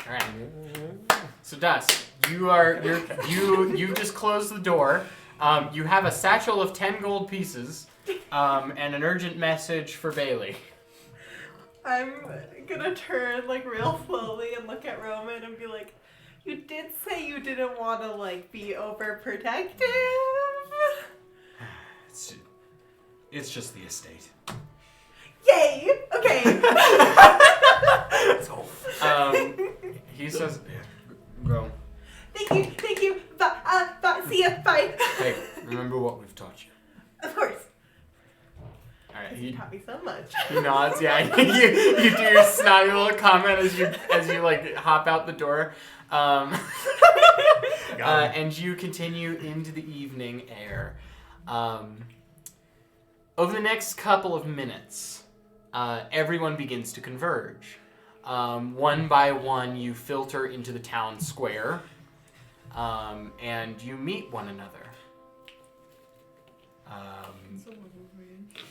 All right. So Dusk, you just closed the door. You have a satchel of 10 gold pieces, and an urgent message for Bailey. I'm gonna turn like real slowly and look at Roman and be like, you did say you didn't want to like be overprotective. It's just the estate. Yay! Okay. He says, "Go." Thank you. Bye. See ya. Bye. Hey, remember what we've taught you. Of course. All right. You taught me so much. He nods. Yeah, you do your snotty little comment as you like hop out the door, and you continue into the evening air. Over the next couple of minutes, everyone begins to converge. One by one, you filter into the town square, and you meet one another.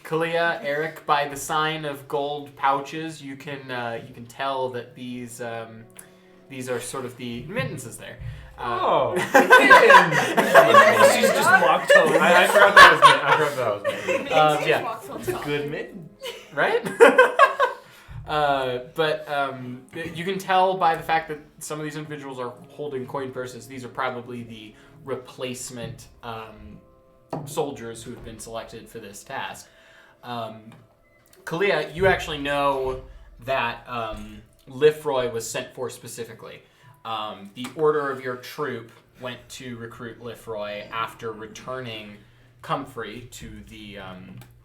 Kalia, Eric, by the sign of gold pouches, you can tell that these are sort of the remittances there. She's just walked over. I forgot that was me. Yeah, It's a good mitten. right? But you can tell by the fact that some of these individuals are holding coin purses. These are probably the replacement soldiers who have been selected for this task. Kalia, you actually know that Lifroy was sent for specifically. The order of your troop went to recruit Lifroy after returning Comfrey to the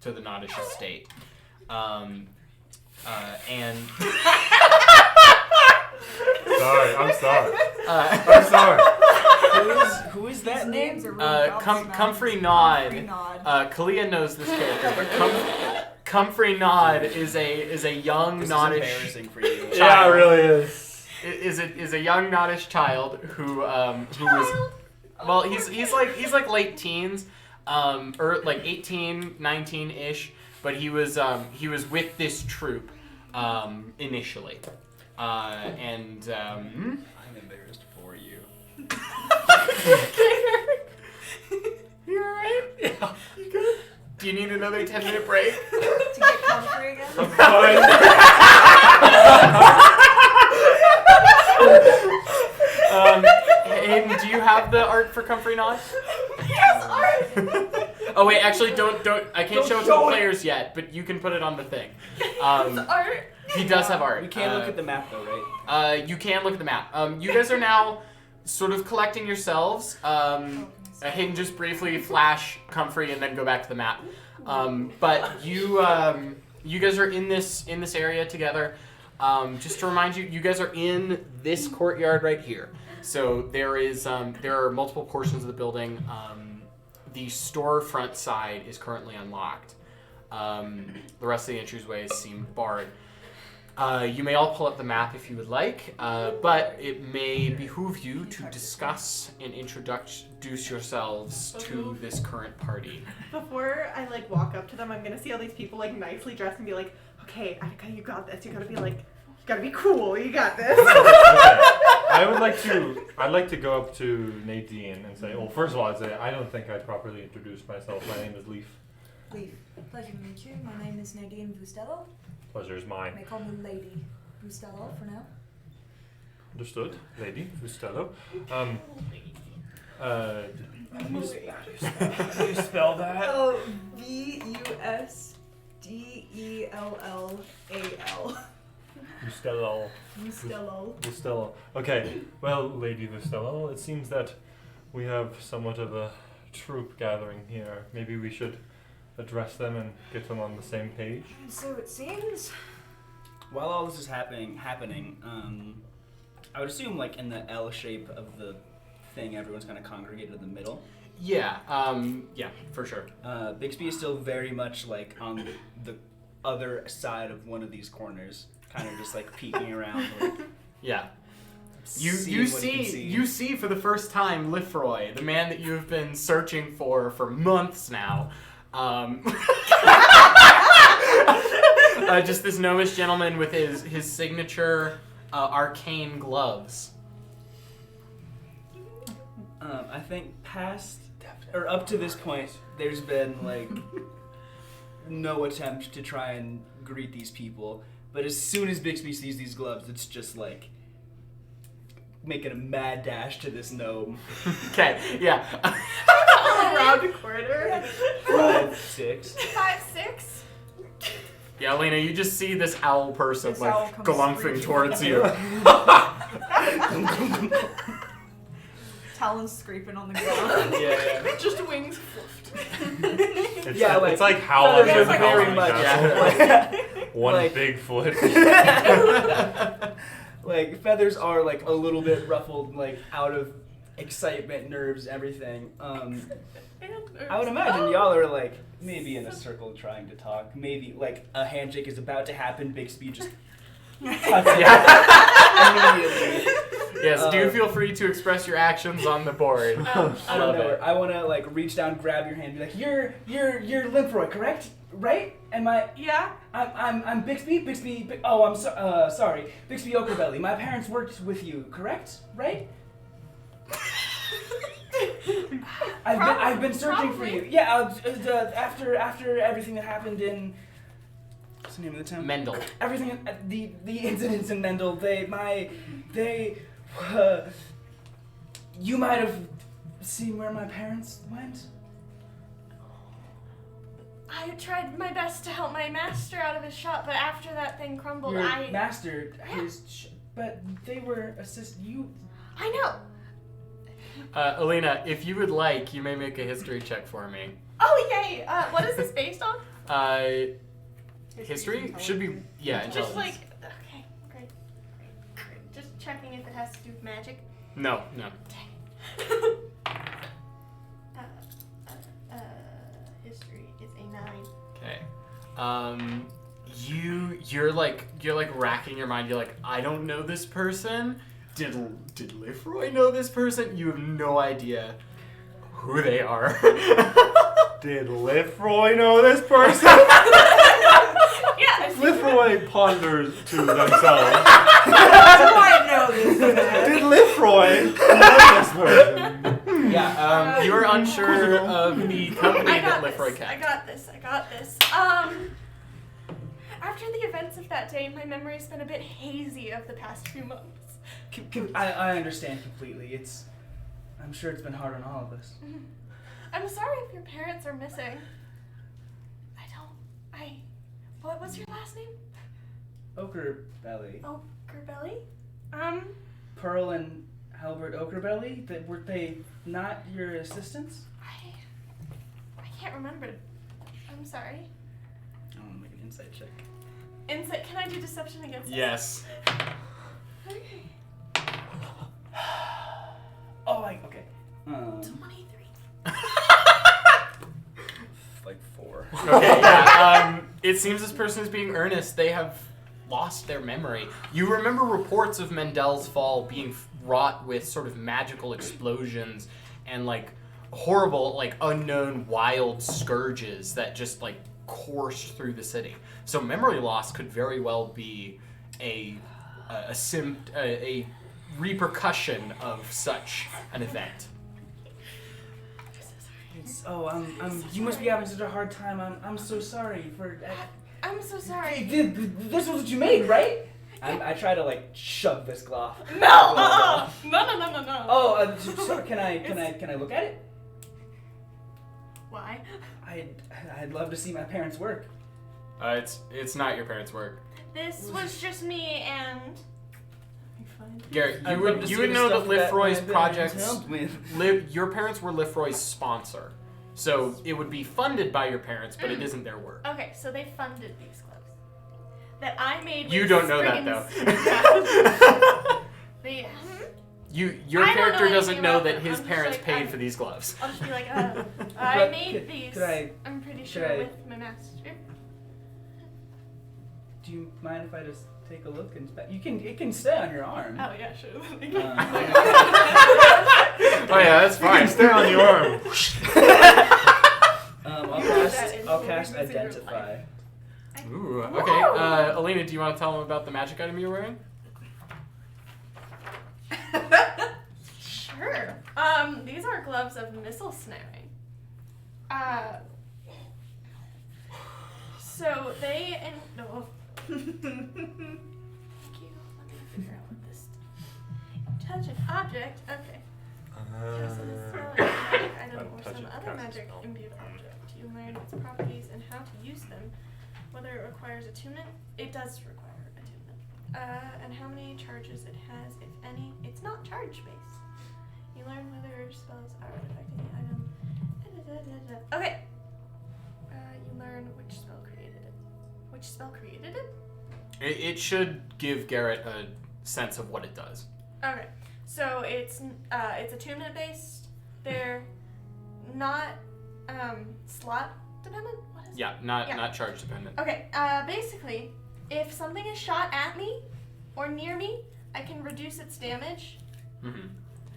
Nodish estate. And I'm sorry. Who is that name? Names are really Comfrey Nod. Kalia knows this character, but Comfrey Nod is a young This Nodish. is embarrassing for you. Yeah, it really is. Is a young Nodish child who was, well, he's like late teens, or like 18, 19-ish, but he was with this troop initially, and I'm embarrassed for you. you alright? Yeah. You good? Do you need another 10-minute break? To get comfy again? Hayden, do you have the art for Comfrey Nod? Yes, art. Oh wait, actually, don't. I can't show it to the players yet, but you can put it on the thing. Art. He does have art. We can't look at the map though, right? You can look at the map. You guys are now sort of collecting yourselves. Hayden, just briefly flash Comfrey and then go back to the map. But you guys are in this area together. Just to remind you, you guys are in this courtyard right here. So there are multiple portions of the building. The storefront side is currently unlocked. The rest of the entryways seem barred. You may all pull up the map if you would like, but it may behoove you to discuss and introduce yourselves to this current party. Before I like walk up to them, I'm gonna see all these people like nicely dressed and be like, okay, Anika, you got this. You gotta be like, you gotta be cool. You got this. Okay. I'd like to go up to Nadine and say, well, first of all, I'd say I don't think I'd properly introduce myself. My name is Leaf. Leaf, pleasure to meet you. My name is Nadine Bustello. Pleasure is mine. You may call me Lady Bustello for now. Understood, Lady Bustello. How do you spell that? Oh, Vustdellal. Bustello. Bustello. Okay, well, Lady Bustello, it seems that we have somewhat of a troop gathering here. Maybe we should address them and get them on the same page. So it seems. While all this is happening, I would assume like in the L shape of the thing, everyone's kind of congregated in the middle. Yeah, yeah, for sure. Bixby is still very much like on the other side of one of these corners, kind of just like peeking around. Like, Yeah. You see for the first time Lifroy, the man that you have been searching for months now. Just this gnomish gentleman with his signature arcane gloves. I think past or up to this point, there's been like no attempt to try and greet these people. But as soon as Bixby sees these gloves, it's just like making a mad dash to this gnome. Okay, yeah. Around a corner. 5, 6. 5, 6. Yeah, Lena, you just see this owl person This owl like comes galumphing screeching. towards you. Talons scraping on the ground. Yeah. Just wings fluffed. It's, Yeah, like- it's like Howlin' Feathers in are the very Howling much- Castle. One like- big foot. Like feathers are like a little bit ruffled, like out of excitement, nerves, everything. I would imagine y'all are like maybe in a circle trying to talk. Maybe like a handshake is about to happen. Bixby just cuts it immediately. Yes, do feel free to express your actions on the board. I don't know. I want to like reach down, grab your hand, and be like, "You're Limfroy, correct? Right? Am I? Yeah. I'm Bixby. Oh, I'm sorry, Bixby Oakerbelly. My parents worked with you, correct? Right? I've been searching for you. Yeah. After everything that happened in what's the name of the town? Mendel. Everything the incidents in Mendel. You might have seen where my parents went. I tried my best to help my master out of his shop, but after that thing crumbled, Your I master, but they were you. I know. Alina, if you would like, you may make a history check for me. Oh yay! What is this based on? History? Should be, yeah, intelligence. Just like okay, great. Just checking if it has to do with magic. No. History is a 9. Okay. You're like racking your mind. You're like, I don't know this person. Did Lifroy know this person? You have no idea who they are. Did Lifroy know this person? Yeah. Lifroy ponders to themselves. I know this man. Did Lifroy know this person? Yeah. You're unsure of the company I that got Lifroy this. kept. I got this. After the events of that day, my memory's been a bit hazy of the past few months. I understand completely. I'm sure it's been hard on all of us. I'm sorry if your parents are missing. What was your last name? Oakerbelly. Oakerbelly? Pearl and Halbert Oakerbelly? Were they not your assistants? I can't remember. I'm sorry. I want to make an insight check. Insight, can I do deception against this? Yes. Okay. Okay. 23. Like 4. Okay, yeah. It seems this person is being earnest. They have lost their memory. You remember reports of Mendel's fall being wrought with sort of magical explosions and like horrible, like unknown wild scourges that just like coursed through the city. So memory loss could very well be a repercussion of such an event. You must be having such a hard time. I'm so sorry for. I'm so sorry. This was what you made, right? I try to like shove this glove. No! No. Oh, can I look at it? Why? I'd love to see my parents' work. It's not your parents' work. This was just me and... Garrett, I'd you love to would see you would the know that stuff that Lifroy's my parents projects. helped with. Your parents were Lifroy's sponsor, so it would be funded by your parents, but it isn't their work. Okay, so they funded these gloves. That I made with You don't know that Spriggans- though. They, Your I don't character know doesn't anything know about that them. his I'm just parents like, paid for these gloves. I'll just be like, I But made these. I'm pretty sure I- with my master. Do you mind if I just take a look and it can stay on your arm. Oh yeah, sure. Oh yeah, that's You can fine. stay on the arm. I'll cast Identify. Ooh, okay. Alina, do you want to tell them about the magic item you're wearing? Sure. These are gloves of missile snaring. So they no. Thank you. Let me figure out what this. Touch an object. Okay. Cast a spell, magic item, or touch some it, other cast a magic spell. imbued object. You learn its properties and how to use them. Whether it requires attunement, it does require attunement. And how many charges it has, if any. It's not charge based. You learn whether spells are affecting the item. Okay. You learn which spell created it. Which spell created it? It should give Garrett a sense of what it does. Okay. So it's attunement based. They're not slot dependent. What is Yeah, not charge dependent. Okay, basically, if something is shot at me or near me, I can reduce its damage. Mm-hmm.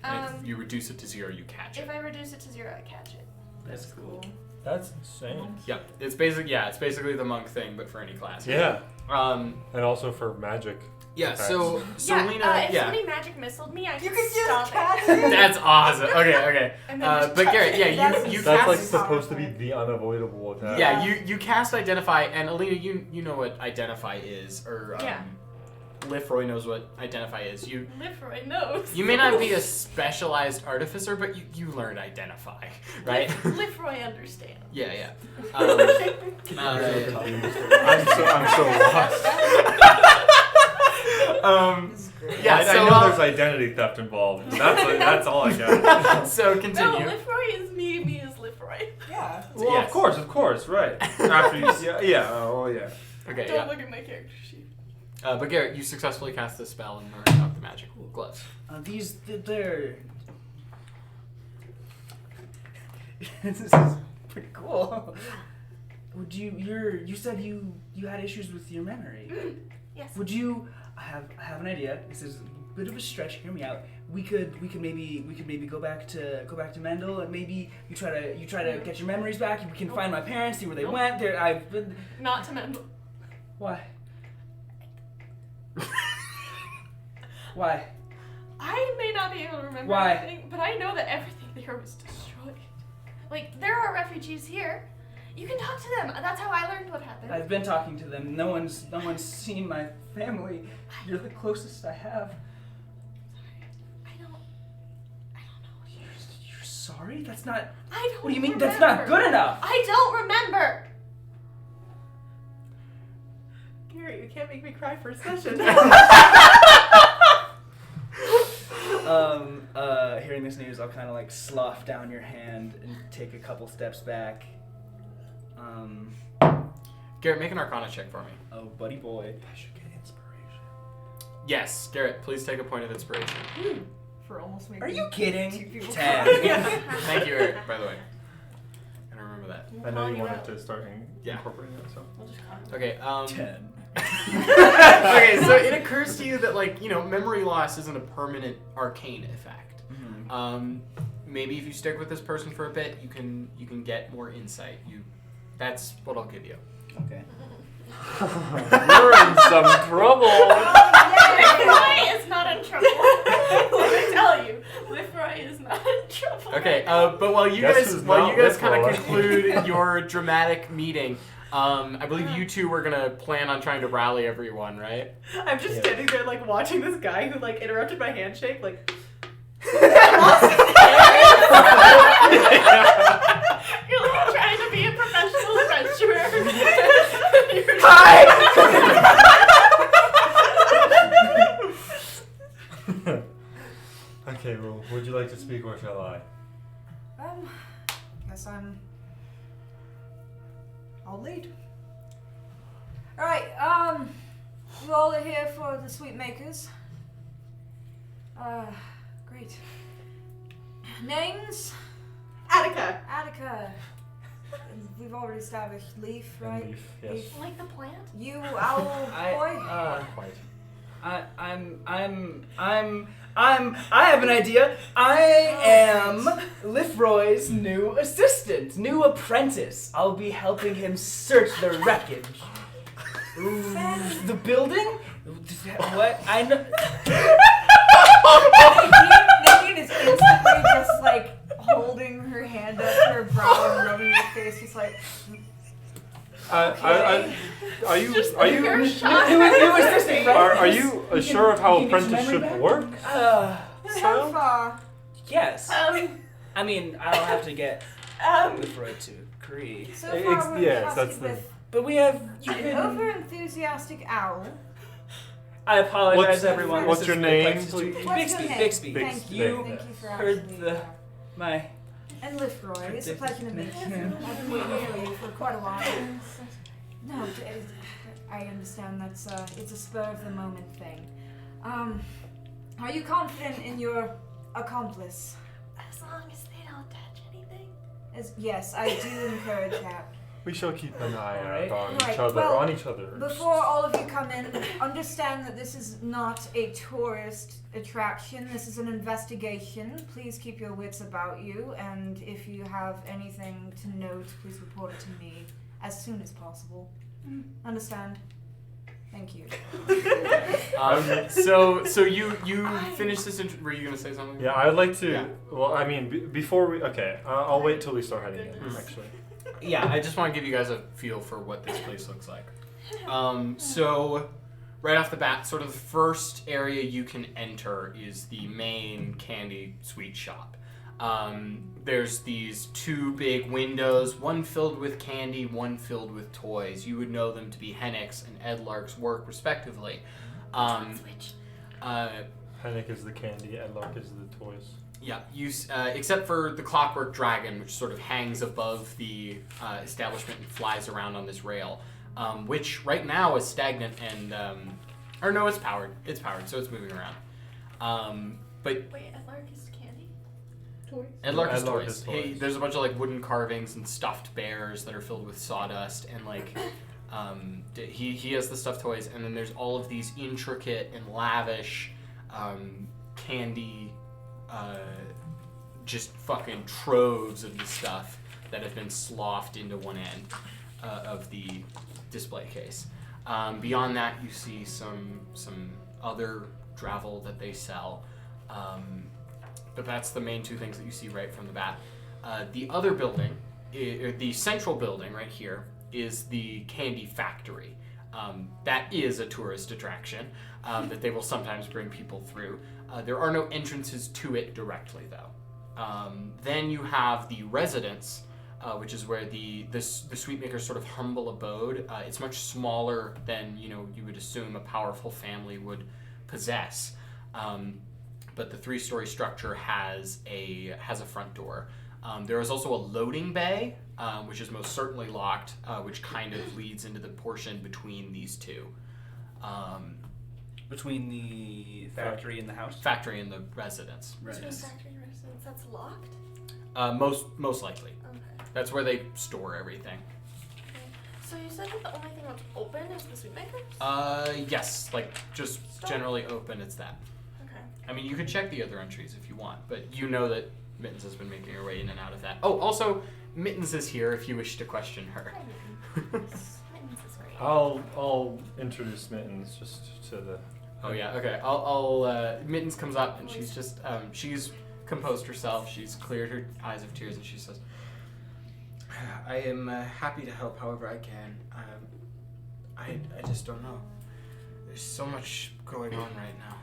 And if you reduce it to 0, you catch it. If I reduce it to 0, I catch it. That's cool. That's insane. Yeah, it's basically the monk thing, but for any class. Yeah. And also for magic. yeah, so Yeah, Lena, if somebody magic missiled me, I You can could stop just catch it. it. That's awesome. Okay. And then just But touch Garrett, it. yeah, you That's cast. like supposed to be the unavoidable attack. Yeah, you cast Identify, and Alina, you know what Identify is, or Yeah. Lifroy knows what Identify is. Lifroy knows. You may not be a specialized artificer, but you learned Identify, right? Lifroy understands. Yeah. I'm so lost. Yeah, I so know there's identity theft involved. That's all I got. so No, continue. Lifroy is me. Me is Lifroy. Yeah. Well, Yes. of course, right. After you, yeah. Okay, Don't yeah. look at my character sheet. But Garrett, you successfully cast this spell and learned about the magic gloves. They're. This is pretty cool. Would you said you had issues with your memory. Yes. Would you? I have an idea. This is a bit of a stretch. Hear me out. We could maybe go back to Mendel, and maybe you try to get your memories back. We can find my parents, see where they went. I've been. Not to Mendel. Why? Why? I may not be able to remember Why? everything, but I know that everything there was destroyed. Like, there are refugees here. You can talk to them. That's how I learned what happened. I've been talking to them. No one's seen my family. You're the closest I have. I don't know. You're sorry? That's not. I don't What do you mean? remember. That's not good enough. I don't remember. Gary, you can't make me cry for a session. Hearing this news, I'll kind of like slough down your hand and take a couple steps back. Garrett, make an Arcana check for me. Oh, buddy boy. I should get inspiration. Yes, Garrett, please take a point of inspiration. For almost making Are you kidding? two people 10. cry. Thank you, Eric, by the way. I don't remember that. I know you Call wanted out. to start Yeah. incorporating it, so. We'll just call it. Okay, 10. okay, so it occurs to you that, like, memory loss isn't a permanent arcane effect. Mm-hmm. Maybe if you stick with this person for a bit, you can get more insight. That's what I'll give you. Okay. You're in some trouble. Lifroy is not in trouble. Let me tell you, Lifroy is not in trouble. Okay, but while you Guess guys who's not kind of Lifroy? conclude your dramatic meeting, I believe you two were gonna plan on trying to rally everyone, right? I'm just standing there, like, watching this guy who, like, interrupted my handshake, like. You're like trying to be a professional adventurer. Okay, well, would you like to speak or shall I? Guess I'll lead. Alright, we all are here for the Sweetmakers. Great. Names? Attica. Attica. We've already established Leaf, right? And Leaf, yes. Like the plant? You, Owl Boy? Not quite. I have an idea. I am Lifroy's new assistant, new apprentice. I'll be helping him search the wreckage. The building? What? I know. like, Are you You're shot. It was just a are you sure of how you can get your memory apprenticeship back? works? how far? Yes. I mean, I'll have to get Freud to agree. So far we're yes, trusted that's the- with But we have. an over-enthusiastic owl. I apologize, What's- everyone. what's This your is name, Bixby. please? What's your name? Bixby. Thank you. You Thank you for heard asking me. the my. And Lifroy, it's a pleasure to meet you. I've been waiting for you for quite a while. No, I understand that's it's a spur of the moment thing. Are you confident in your accomplice? As long as they don't touch anything. Yes, I do encourage that. We shall keep an eye Alright. out on Right, each other. well, on each other. Before all of you come in, understand that this is not a tourist attraction. This is an investigation. Please keep your wits about you, and if you have anything to note, please report it to me as soon as possible. Understand? Thank you. So you finish this. Were you gonna say something? Yeah, I'd like to. Yeah. Well, I mean, before we. Okay, I'll wait till we start heading in. Actually. Yeah, I just want to give you guys a feel for what this place looks like. So, right off the bat, sort of the first area you can enter is the main candy sweet shop. There's these two big windows, one filled with candy, one filled with toys. You would know them to be Hennick's and Edlark's work, respectively. Switch. Hennick is the candy, Edlark is the toys. Yeah, except for the clockwork dragon, which sort of hangs above the establishment and flies around on this rail, which right now is stagnant and, or no, it's powered. It's powered, so it's moving around. But Wait, Edlark is candy? Edlark is Edlark toys. is toys. There's a bunch of like wooden carvings and stuffed bears that are filled with sawdust, and like he has the stuffed toys, and then there's all of these intricate and lavish candy. Just fucking troves of the stuff that have been sloughed into one end of the display case. Beyond that, you see some other travel that they sell, but that's the main two things that you see right from the bat. The other building, the central building right here, is the candy factory. That is a tourist attraction that they will sometimes bring people through. There are no entrances to it directly, though. Then you have the residence, which is where the Sweetmaker's sort of humble abode. It's much smaller than you would assume a powerful family would possess. But the 3-story structure has a front door. There is also a loading bay, which is most certainly locked, which kind of leads into the portion between these two. Between the factory and the house? Factory and the residence. So factory residence, that's locked? Most likely. Okay. That's where they store everything. So you said that the only thing that's open is the Sweetmaker's? Yes, like just Stop. generally open, it's that. Okay. I mean, you could check the other entries if you want, but you know that Mittens has been making her way in and out of that. Oh, also, Mittens is here if you wish to question her. Hi, Mittens. Mittens is great. I'll introduce Mittens just to the. Oh yeah, okay. I'll Mittens comes up and she's just she's composed herself. She's cleared her eyes of tears and she says, "I am happy to help however I can. I just don't know. There's so much going on right now."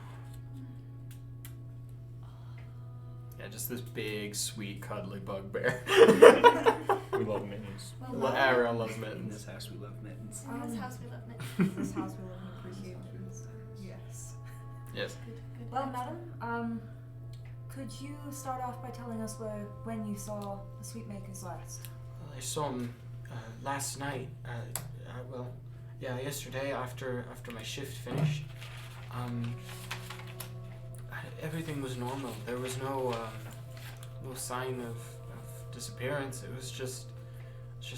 Yeah, just this big, sweet, cuddly bugbear. We love Mittens. Everyone loves In Mittens. this house, we love mittens. In this house we love Mittens. This house we live in appreciate. Yes. Yes. Good. Well, madam, could you start off by telling us when you saw the Sweetmakers last? Well, I saw him last night. Yesterday after my shift finished. Everything was normal. There was no sign of disappearance. It was just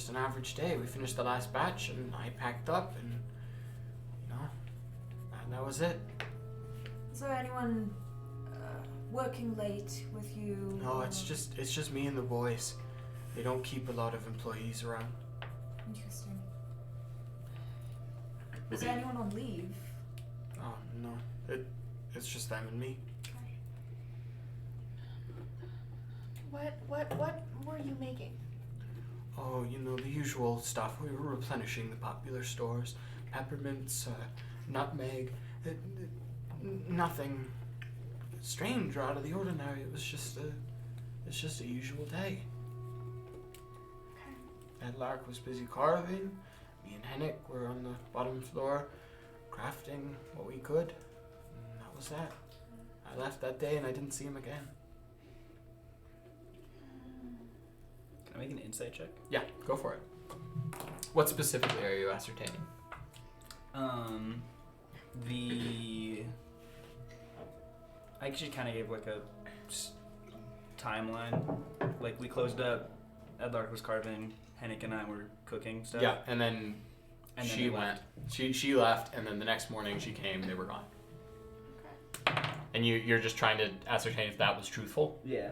an average day. We finished the last batch and I packed up and that was it. Is there anyone working late with you? No, it's just me and the boys. They don't keep a lot of employees around. Interesting. Is there anyone on leave? Oh no, it's just them and me. What were you making? Oh, you know, the usual stuff. We were replenishing the popular stores. Peppermints, nutmeg. Nothing strange or out of the ordinary. It's just a usual day. Okay. Ed Lark was busy carving. Me and Hennick were on the bottom floor crafting what we could. And that was that. I left that day and I didn't see him again. Can I make an insight check? Yeah, go for it. What specifically are you ascertaining? I actually kind of gave like a timeline. Like we closed up, Ed Lark was carving, Hennick and I were cooking stuff. Yeah, and then And then she they went. left. She left, and then the next morning she came. They were gone. Okay. And you're just trying to ascertain if that was truthful. Yeah.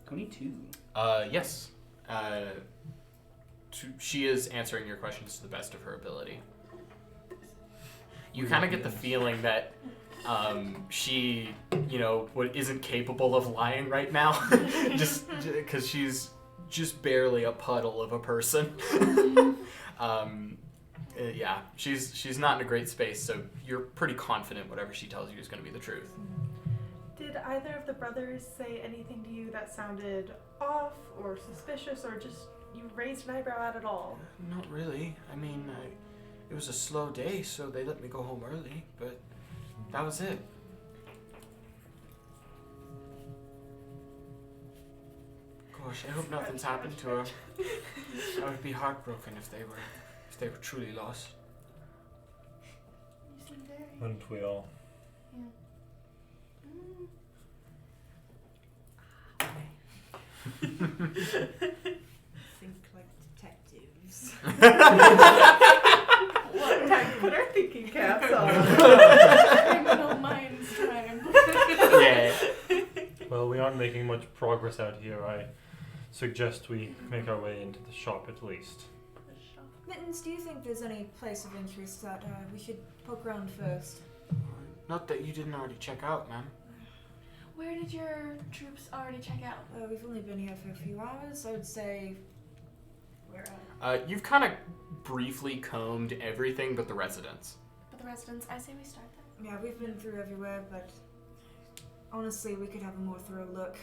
22. Yes. She is answering your questions to the best of her ability. You kind of get the feeling that she, isn't capable of lying right now, just because she's just barely a puddle of a person. Yeah, she's not in a great space, so you're pretty confident whatever she tells you is going to be the truth. Did either of the brothers say anything to you that sounded off or suspicious, or just you raised an eyebrow at it all? Not really. I mean, it was a slow day, so they let me go home early, but that was it. Gosh, I hope nothing's happened to her. I would be heartbroken if they were truly lost. You seem very. Wouldn't we all? Think like detectives. What? Time to put our thinking caps on. Criminal minds time. Yeah. Well, we aren't making much progress out here. I suggest we make our way into the shop at least. Mittens, do you think there's any place of interest that we should poke around first? Not that you didn't already check out, ma'am. Where did your troops already check out? We've only been here for a few hours. I would say where You've kind of briefly combed everything but the residence. But the residents, I say we start there. Yeah, we've been through everywhere, but honestly, we could have a more thorough look.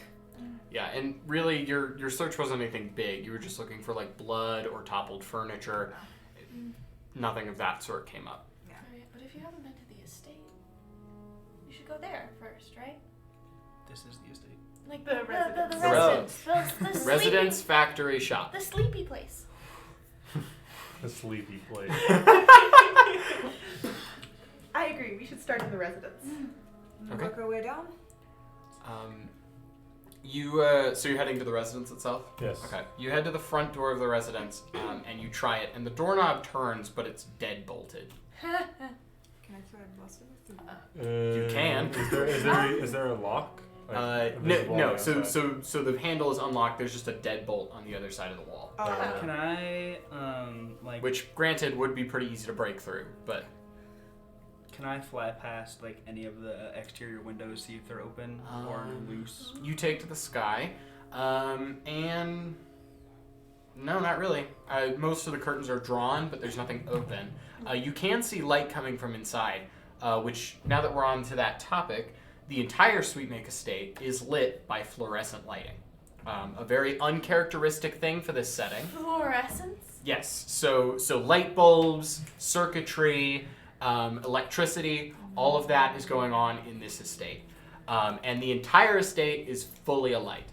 Yeah, and really, your search wasn't anything big. You were just looking for like blood or toppled furniture. Nothing of that sort came up. Yeah. Right, but if you haven't been to the estate, you should go there first, right? This is the estate. Like The residence. the The residence. The sleepy, Residence, factory, shop. The sleepy place. A sleepy place. I agree. We should start in the residence. Okay. Work our way down. So you're heading to the residence itself? Yes. Okay. You head to the front door of the residence, and you try it, and the doorknob turns, but it's dead bolted. Can I try and bust it? You can. Is there a lock? Like, visible on No. the So outside? the handle is unlocked. There's just a deadbolt on the other side of the wall, Can I which, granted, would be pretty easy to break through, but can I fly past like any of the exterior windows, see if they're open or loose? you take to the sky, and no, not really. Most of the curtains are drawn, but there's nothing open. You can see light coming from inside, which, now that we're on to that topic, the entire Sweetmaker estate is lit by fluorescent lighting. A very uncharacteristic thing for this setting. Fluorescence? Yes, so light bulbs, circuitry, electricity, all of that is going on in this estate. And the entire estate is fully alight.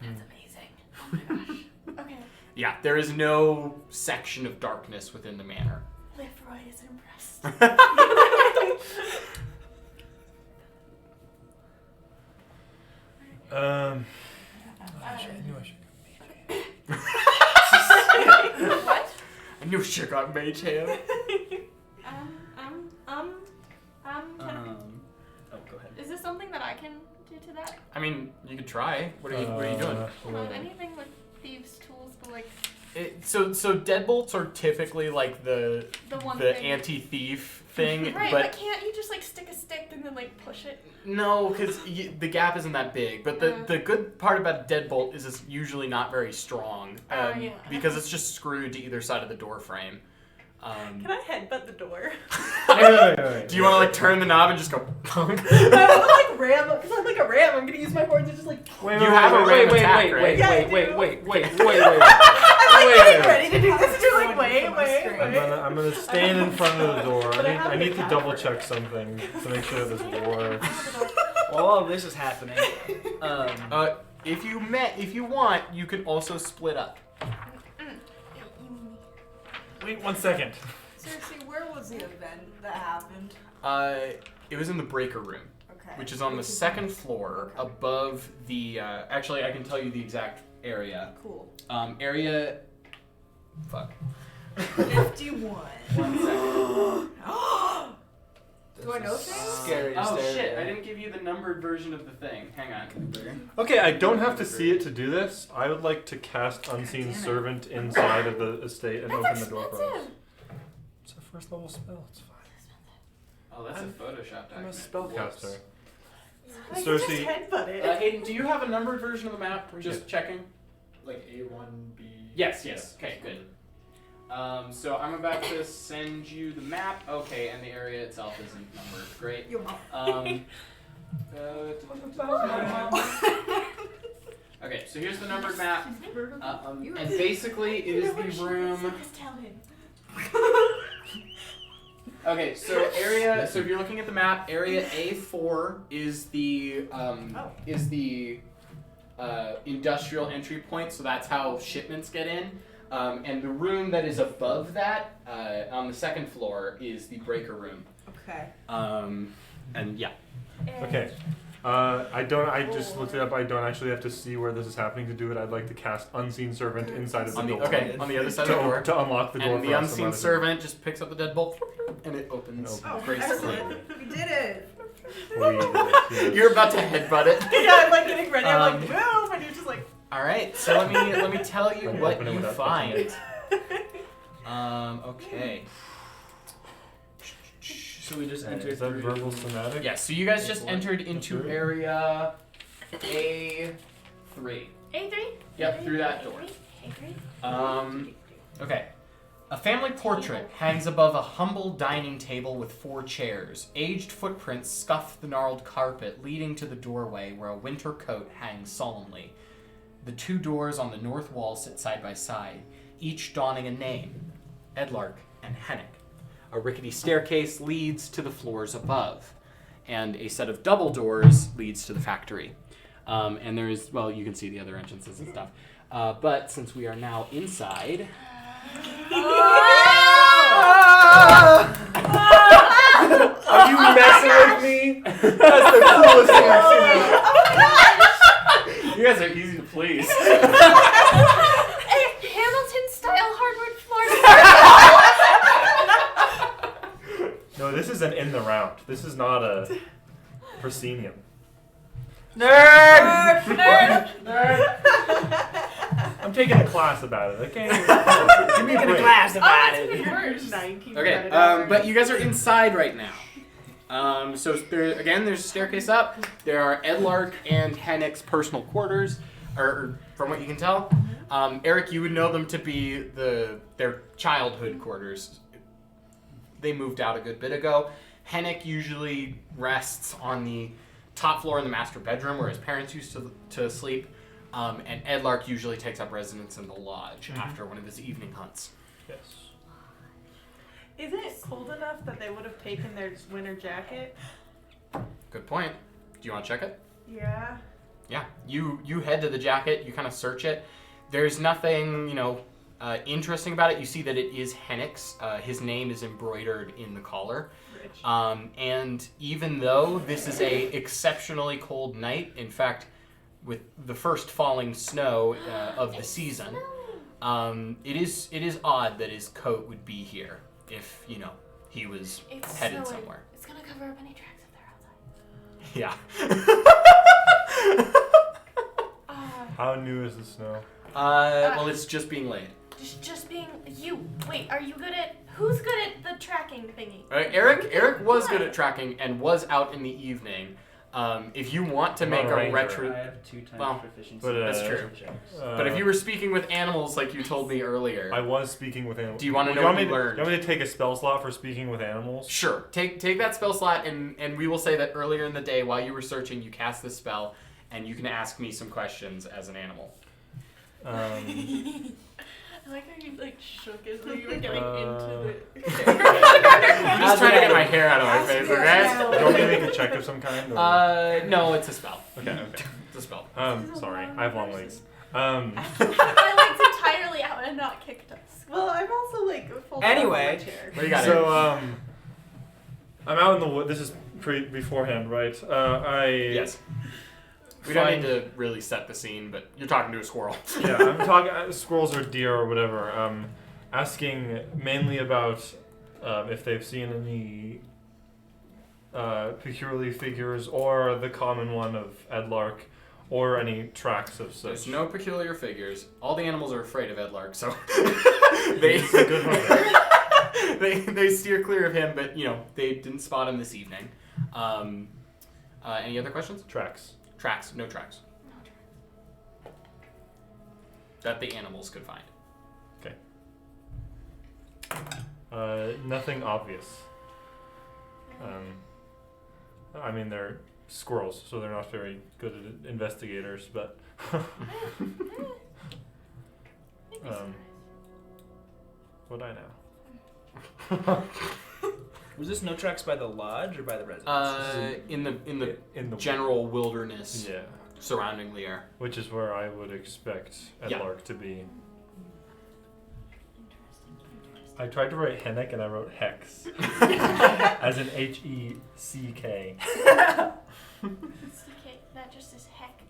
That's amazing. Oh my gosh. Okay. Yeah, there is no section of darkness within the manor. Lefroy is impressed. I knew I should. What? I knew she got mage hand. Oh, go ahead. Is this something that I can do to that? I mean, you could try. What are you doing? I don't know, anything with thieves' tools, but like So deadbolts are typically like the one thing. anti-thief thing, Right, but but can't you just like stick a stick and then like push it? no, because the gap isn't that big. But the good part about a deadbolt is it's usually not very strong, Yeah. because it's just screwed to either side of the door frame. Can I headbutt the door? Wait. Do you want to like turn the knob and just go? I want to like ram, because I'm like a ram. I'm gonna use my horns to just like. You have a ram attack, right? Yeah, I do. wait. I'm like getting ready to do this. And you're like, wait. I'm gonna stand in front of the door. But I I have need the to double check something to make sure this works. While all this is happening, If you want, you can also split up. Wait 1 second. Seriously, where was the event that happened? It was in the breaker room, Okay. which is on the second floor above the. Actually, I can tell you the exact area. Cool. Area. Fuck. 51. 1 second. Do I know things? scary. Oh stereo. shit! I didn't give you the numbered version of the thing. Hang on. Okay, I don't have to see it to do this. I would like to cast Unseen damn it. Servant inside of the estate and open the door for us. expensive. It's a first level spell. It's fine. Oh, that's a Photoshop I'm a document. spellcaster. I can Cersei- just headbutt it. Hayden, do you have a numbered version of the map? Just checking. Like A1B. Yes. Okay. Good. So I'm about to send you the map. Okay, and the area itself isn't numbered. Great. Your mom. Okay, so here's the numbered map. You And basically it is the room. Just tell him. Okay, so area. So if you're looking at the map, area A4 is the industrial entry point. So that's how shipments get in. And the room that is above that, on the second floor, is the breaker room. Okay. And yeah. Okay. I just looked it up. I don't actually have to see where this is happening to do it. I'd like to cast Unseen Servant inside of the door. On the other side of the door. To unlock the door And for the us to unseen let it in. servant just picks up the deadbolt and it opens Oh, gracefully. excellent. We did it. You're about to headbutt it. Yeah, I'm like getting ready. I'm like, boom, and you're just like. All right, so let me tell you I'm what opening you without find. Okay. So we just entered Is that through. verbal somatic? Yeah, so you guys just entered into area A3. A3? Yep, through that door. A3? Okay. A family portrait hangs above a humble dining table with 4 chairs. Aged footprints scuff the gnarled carpet leading to the doorway where a winter coat hangs solemnly. The 2 doors on the north wall sit side by side, each donning a name, Edlark and Hennick. A rickety staircase leads to the floors above, and a set of double doors leads to the factory. And there is, well, you can see the other entrances and stuff. But since we are now inside... Are you messing with me? That's the coolest thing I've seen. You guys are easy to please. Hamilton-style hardwood floors. No, this is an in the round. This is not a proscenium. Nerd! I'm taking a class about it. Okay. Give me a class about it. Worse. 19 Okay, credit hours. but you guys are inside right now. So there's a staircase up. There are Edlark and Hennick's personal quarters, or from what you can tell. Eric, you would know them to be their childhood quarters. They moved out a good bit ago. Hennick usually rests on the top floor in the master bedroom where his parents used to sleep. And Edlark usually takes up residence in the lodge after one of his evening hunts. Yes. Is it cold enough that they would have taken their winter jacket? Good point. Do you want to check it? Yeah. Yeah. You head to the jacket. You kind of search it. There's nothing, interesting about it. You see that it is Hennick's. His name is embroidered in the collar. Rich. And even though this is a exceptionally cold night, in fact, with the first falling snow of the season, it is odd that his coat would be here if he was It's headed snowing. somewhere. It's gonna cover up any tracks if they're outside. Yeah. How new is the snow? Well, it's just being laid. Just being you. Wait, are you good at? Who's good at the tracking thingy? Eric was good at tracking and was out in the evening. If you want to make a I retro, have 2 times Well, proficiency. but, that's true. But if you were speaking with animals like you told me earlier, I was speaking with animals. Do you wanna know you want what me you learned? You want me to take a spell slot for speaking with animals? sure, take that spell slot, and we will say that earlier in the day while you were searching, you cast this spell, and you can ask me some questions as an animal. I like how you like shook as though you were getting into the. I'm just trying to get my hair out of my face, okay? Do you want me to make a check of some kind? Or? No, it's a spell. Okay. It's a spell. Sorry, I have long legs. My legs entirely out and not kicked us. Well, I'm also like full Anyway. on my chair. What do you got? So, I'm out in the wood. This is beforehand, right? Yes. We don't need to really set the scene, but you're talking to a squirrel. Yeah, I'm talking squirrels or deer or whatever. Asking mainly about if they've seen any peculiar figures or the common one of Edlark, or any tracks of such. There's no peculiar figures. All the animals are afraid of Edlark, so He's a good hunter. they steer clear of him. But they didn't spot him this evening. Any other questions? Tracks. Tracks. No tracks. That the animals could find. Nothing obvious. I mean, they're squirrels, so they're not very good at investigators, but what I know. Was this no tracks by the lodge or by the residence? In the in the general wilderness Yeah, surrounding Lear. which is where I would expect Edlark to be. I tried to write Hennick and I wrote Hex. As in Heck. Okay, that just is heck.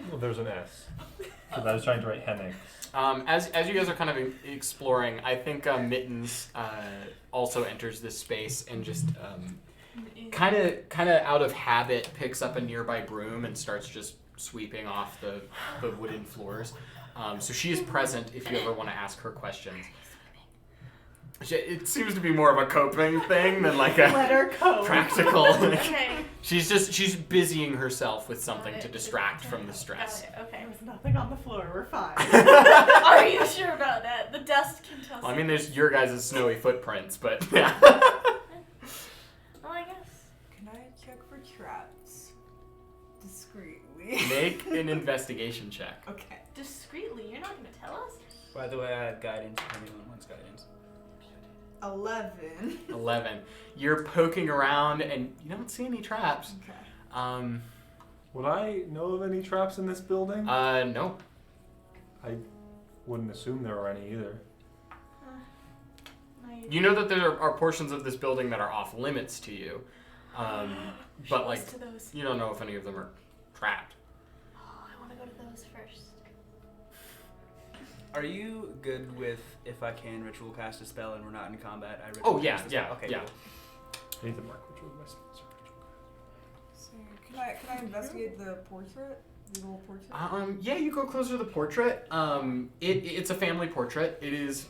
Well, there's an S. Because I was trying to write Hennick. As you guys are kind of exploring, I think Mittens also enters this space and just kind of out of habit picks up a nearby broom and starts just sweeping off the wooden floors. So she is present if you ever want to ask her questions. It seems to be more of a coping thing than like a Let her cope. practical. Okay. She's busying herself with something to distract from the Got stress. it. Okay. There was nothing on the floor. We're fine. Are you sure about that? The dust can tell. Well, I mean, there's your guys' snowy footprints, but yeah. Well, I guess. Can I check for traps? Discreetly. Make an investigation check. Okay. Discreetly, you're not gonna tell us? By the way, I have guidance if anyone wants guidance. 11. 11. You're poking around and you don't see any traps. Okay. Would I know of any traps in this building? No. I wouldn't assume there are any either. You know that there are portions of this building that are off limits to you, but like to those. you don't know if any of them are trapped. Oh, I want to go to those first. Are you good with if I can ritual cast a spell and we're not in combat? I ritual Oh yeah, cast a spell? yeah, Okay, yeah. cool. I need to mark which one of my spells are. So, can I investigate the portrait? The little portrait? Yeah, you go closer to the portrait. It's a family portrait. It is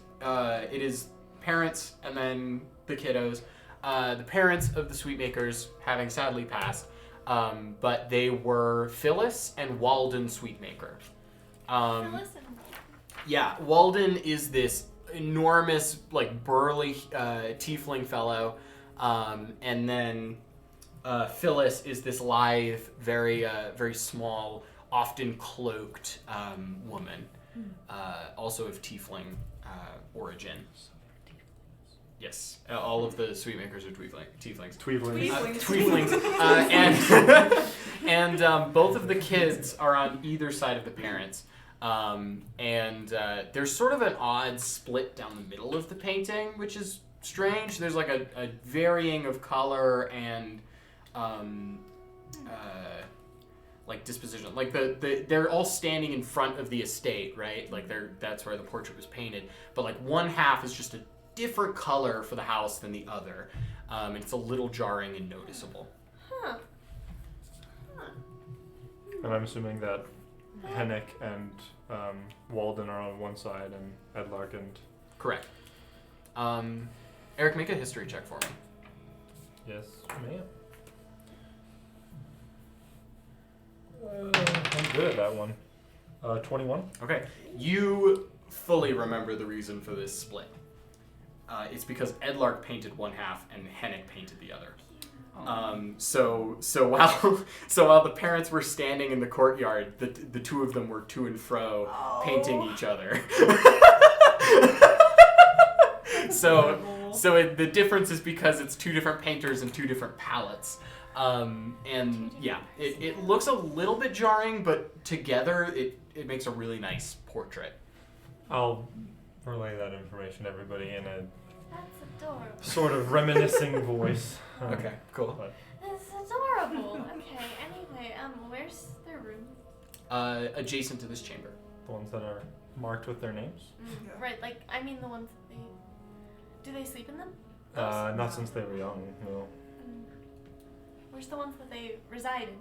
parents and then the kiddos. The parents of the Sweetmakers having sadly passed, but they were Phyllis and Walden Sweetmaker. Listen. Yeah, Walden is this enormous, like burly tiefling fellow, and then Phyllis is this lithe, very small, often cloaked woman, also of tiefling origin. Yes, all of the Sweetmakers are tieflings. Tweedlings. And both of the kids are on either side of the parents. There's sort of an odd split down the middle of the painting, which is strange. There's like a varying of color and like disposition. Like they're all standing in front of the estate, right? Like that's where the portrait was painted. But like one half is just a different color for the house than the other. And it's a little jarring and noticeable. Huh. And I'm assuming that Hennick and Walden are on one side, and Edlark and... Correct. Eric, make a history check for me. Yes, ma'am. I'm good at that one. 21. Okay. You fully remember the reason for this split. It's because Edlark painted one half and Hennick painted the other. So while the parents were standing in the courtyard, the two of them were to and fro painting each other. The difference is because it's two different painters and two different palettes. And yeah, it looks a little bit jarring, but together it makes a really nice portrait. I'll relay that information to everybody in a That's adorable. sort of reminiscing voice. Okay, cool. But That's adorable. Okay, anyway, where's their room? Adjacent to this chamber. the ones that are marked with their names. Yeah. Right, like, I mean the ones that they... Do they sleep in them? Not since they were young, no. Where's the ones that they reside in?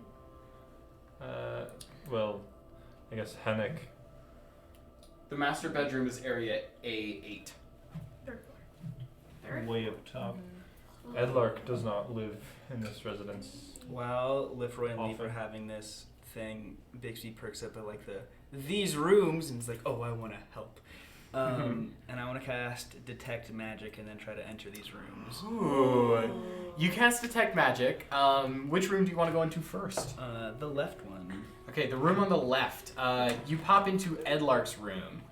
Well, I guess Hennick. The master bedroom is area A8. Third floor. Third? Way up top. Edlark does not live in this residence. While Lifroy and Leaf Often. are having this thing, Bixby perks up at like these rooms and it's like, oh, I want to help. And I want to cast Detect Magic and then try to enter these rooms. Ooh. You cast Detect Magic. Which room do you want to go into first? The left one. Okay, the room on the left. You pop into Edlark's room.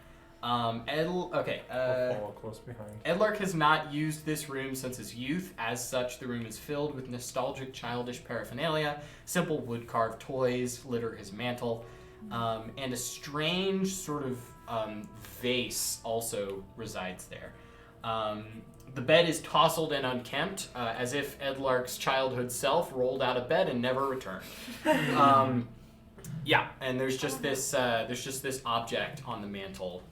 I'll follow close behind. Edlark has not used this room since his youth. As such, the room is filled with nostalgic, childish paraphernalia. Simple wood-carved toys litter his mantle. And a strange sort of vase also resides there. The bed is tousled and unkempt, as if Edlark's childhood self rolled out of bed and never returned. Yeah, and there's just this object on the mantle,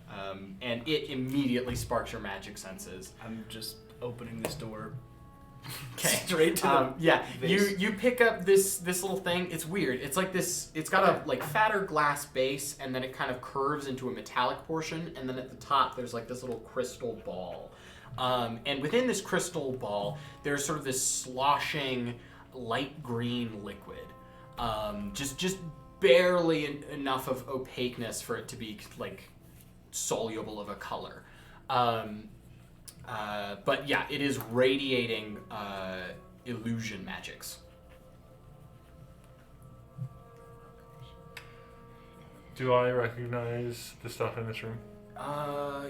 and it immediately sparks your magic senses. I'm just opening this door. Okay. Straight to the vase. You pick up this little thing. It's weird. It's like this. It's got a like fatter glass base, and then it kind of curves into a metallic portion, and then at the top there's like this little crystal ball. And within this crystal ball, there's sort of this sloshing light green liquid. Just barely enough of opaqueness for it to be like soluble of a color. But yeah, it is radiating illusion magics. Do I recognize the stuff in this room?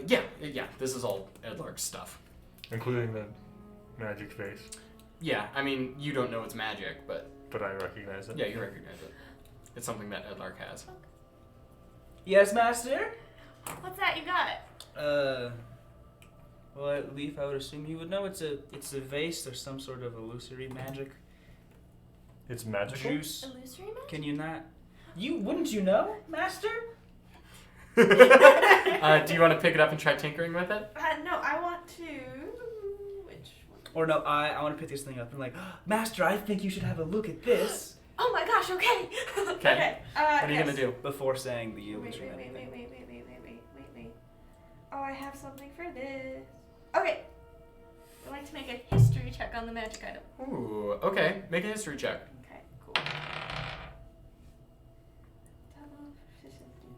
Yeah. This is all Edlark's stuff. Including the magic face. Yeah, I mean, you don't know it's magic, but But I recognize it. yeah, you recognize it. It's something that Edlark has. Yes, master? What's that you got? Well, Leaf, I would assume you would know. It's a vase. There's some sort of illusory magic It's magical? juice. Illusory magic? Can you not? Wouldn't you know, master? Do you want to pick it up and try tinkering with it? No, I want to... Which one? Or no, I want to pick this thing up and like, master, I think you should have a look at this Oh my gosh, okay. Okay. What are you going to do? before saying the Wait, illusory wait, magic wait, thing. wait. Oh, I have something for this. Okay. I'd like to make a history check on the magic item. Ooh, okay. Make a history check. Okay, cool.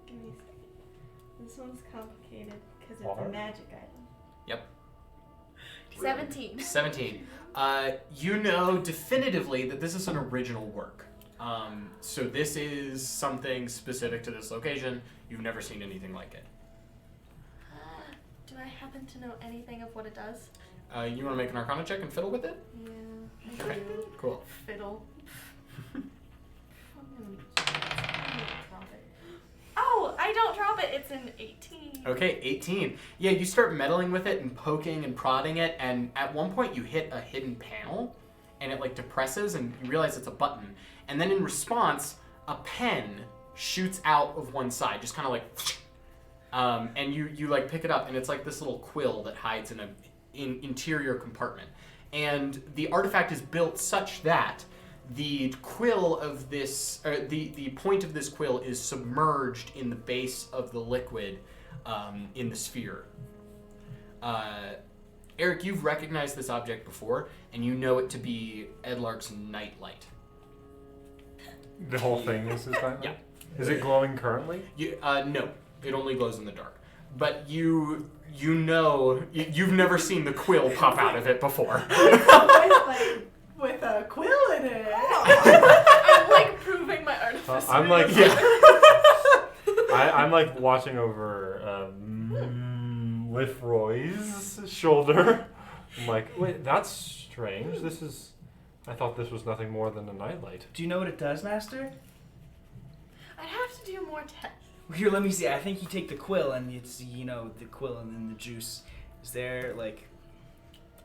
Give me a second. This one's complicated because it's Water? a magic item. Yep. 17. 17. You know definitively that this is an original work. So this is something specific to this location. You've never seen anything like it. Do I happen to know anything of what it does? You want to make an Arcana check and fiddle with it? Yeah. Okay, cool. Fiddle. I'm gonna drop it. Oh, I don't drop it. It's an 18. Okay, 18. Yeah, you start meddling with it and poking and prodding it, and at one point you hit a hidden panel, and it like depresses, and you realize it's a button. And then in response, a pen shoots out of one side, just kind of like... and you like pick it up, and it's like this little quill that hides in an interior compartment. And the artifact is built such that the quill of this, the point of this quill is submerged in the base of the liquid in the sphere. Eric, you've recognized this object before, and you know it to be Edlark's nightlight. The whole thing is his nightlight? Yeah. Is it glowing currently? No, it only glows in the dark. But you know, you've never seen the quill pop out of it before. With a quill in it. I'm like proving my artifice. I'm like, Yeah. I'm like watching over Lifroy's shoulder. I'm like, wait, that's strange. I thought this was nothing more than a nightlight. Do you know what it does, Master? I'd have to do more tests. Here, let me see. I think you take the quill, and it's, the quill and then the juice. Is there,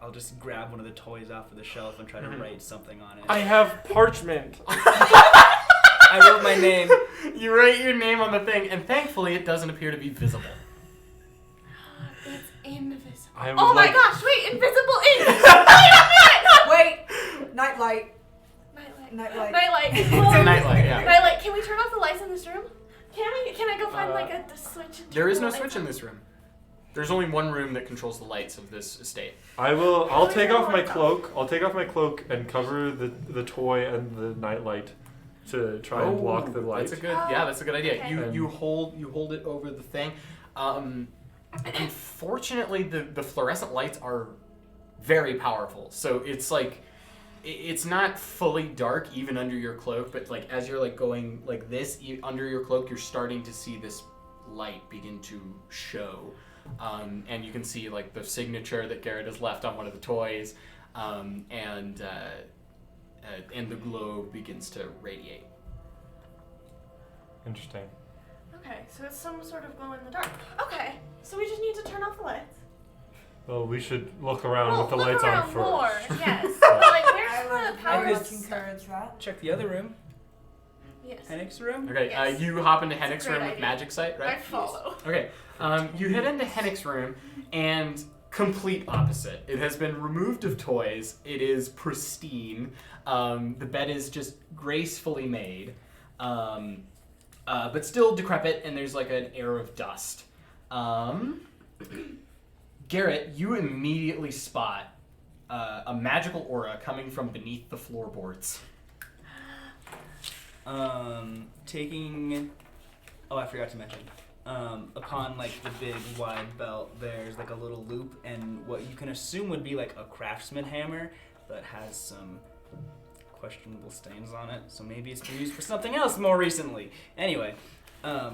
I'll just grab one of the toys off of the shelf and try to write something on it. I have parchment. I wrote my name. You write your name on the thing, and thankfully it doesn't appear to be visible. It's invisible. I would Oh my like- gosh, wait, invisible ink! Wait! Nightlight. Nightlight. Nightlight. Nightlight. It's a nightlight, yeah. Nightlight. Can we turn off the lights in this room? Can I go find the switch? And There turn is the no lights switch in on? this room. There's only one room that controls the lights of this estate. I'll take off my lights off? cloak. I'll take off my cloak and cover the toy and the nightlight to try and block the light. That's a good idea. Okay. You hold it over the thing. Unfortunately, the fluorescent lights are very powerful. So it's like it's not fully dark even under your cloak, but like as you're like going like this under your cloak, you're starting to see this light begin to show. And you can see like the signature that Garrett has left on one of the toys, and the glow begins to radiate. Interesting. Okay, so it's some sort of glow in the dark. Okay, so we just need to turn off the lights. Well, we should look around Well, with the look lights on around first. more, yes. But like, where's the I power? would encourage that. Check the other room. Yes. Hennick's room. Okay, Yes. you hop into It's a Hennick's great room with idea. magic sight, I right? follow. Okay, you head into Hennick's room, and complete opposite. It has been removed of toys. It is pristine. The bed is just gracefully made, but still decrepit, and there's like an air of dust. Garrett, you immediately spot a magical aura coming from beneath the floorboards. Taking. Oh, I forgot to mention. Upon like the big wide belt, there's like a little loop, and what you can assume would be like a craftsman hammer, but has some questionable stains on it. So maybe it's been used for something else more recently. Anyway, I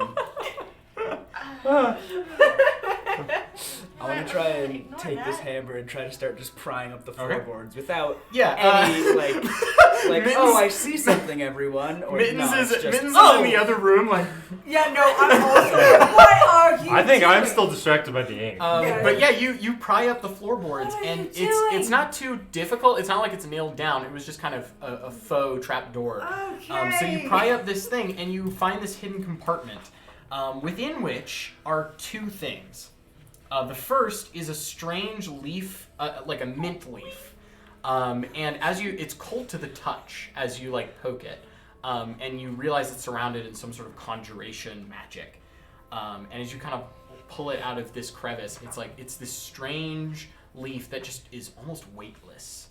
want to try and Ignore take this that. hammer and try to start just prying up the Okay. floorboards without Yeah, any like Mittens- oh, I see something, everyone. Or Mittens no, is it's just, Mittens oh! is in the other room, like. Yeah, no, I'm also. What are you I think I'm doing? still distracted by the ink. But yeah, you pry up the floorboards, What are and you it's doing? not too difficult. It's not like it's nailed down. It was just kind of a faux trap door. Okay. So you pry up this thing, and you find this hidden compartment, within which are two things. The first is a strange leaf, like a mint leaf, and it's cold to the touch as you like poke it, and you realize it's surrounded in some sort of conjuration magic. And as you kind of pull it out of this crevice, it's this strange leaf that just is almost weightless.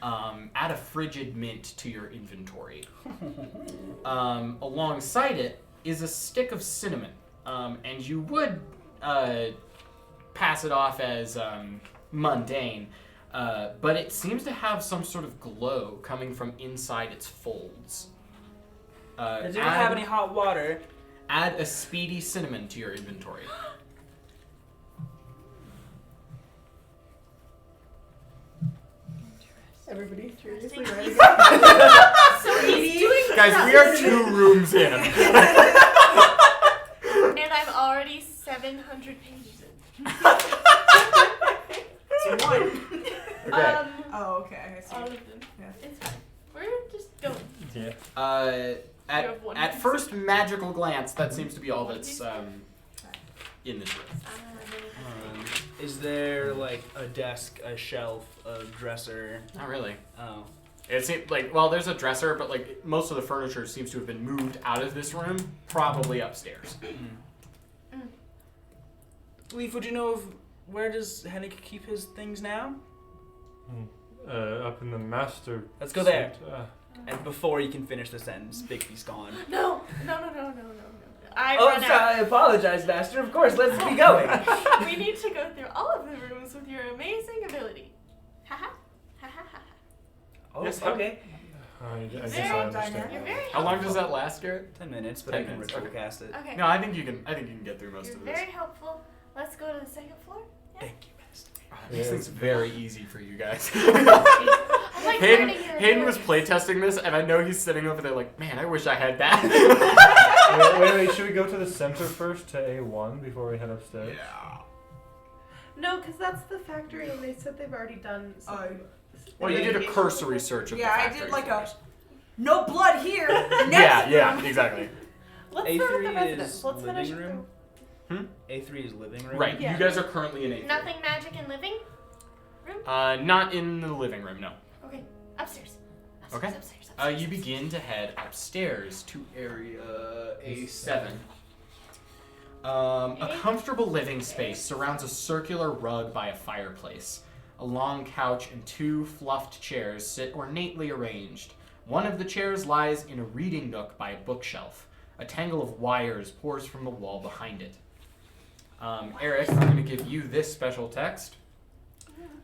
Add a frigid mint to your inventory. Alongside it is a stick of cinnamon, and you would pass it off as mundane, but it seems to have some sort of glow coming from inside its folds. Does anyone have any hot water? Add a speedy cinnamon to your inventory. Everybody furiously Interesting. running. So he's doing Guys, stuff. we are 2 rooms in. And I'm already 700 pages in. So one. Okay. Oh, okay. I see. All of them. Yeah. It's fine. We're just going. Yeah. At, You have one at piece. first magical glance, that seems to be all that's in this room. Is there like a desk, a shelf, a dresser? Not really. Oh, It seems like, well, there's a dresser, but like most of the furniture seems to have been moved out of this room, probably upstairs. Leaf, would you know where does Hennig keep his things now? Up in the master. Let's go there. suite, And before you can finish the sentence, Bigby's gone. No. I Oh, run sorry, I out. apologize, Master. Of course, let's be going. We need to go through all of the rooms with your amazing ability. Haha. Ha ha ha. Oh, Yes, okay. I guess Very I understand. You're very How long helpful. does that last, Garrett? 10 minutes, but 10 I can minutes, ritual okay. cast it. Okay. No, I think you can get through most You're of this. very helpful. Let's go to the second floor. Yeah. Thank you, Master. This thing's very easy for you guys. I'm like Hayden, learning your Hayden was abilities. playtesting this, and I know he's sitting over there like, man, I wish I had that. wait, should we go to the center first, to A1, before we head upstairs? Yeah. No, because that's the factory, and they said they've already done some. Well, you did a cursory search of Yeah, the I factory did like a first. no blood here. Next Yeah, room. exactly. Let's start with the A3 residents. is Let's finish living room. A3 is living room. Right, Yeah. you guys are currently in A3. Nothing magic in living? Not in the living room, no. Okay. Upstairs. Okay. Upstairs. You begin to head upstairs to area A7. A comfortable living space surrounds a circular rug by a fireplace. A long couch and 2 fluffed chairs sit ornately arranged. One of the chairs lies in a reading nook by a bookshelf. A tangle of wires pours from the wall behind it. Eric, I'm going to give you this special text.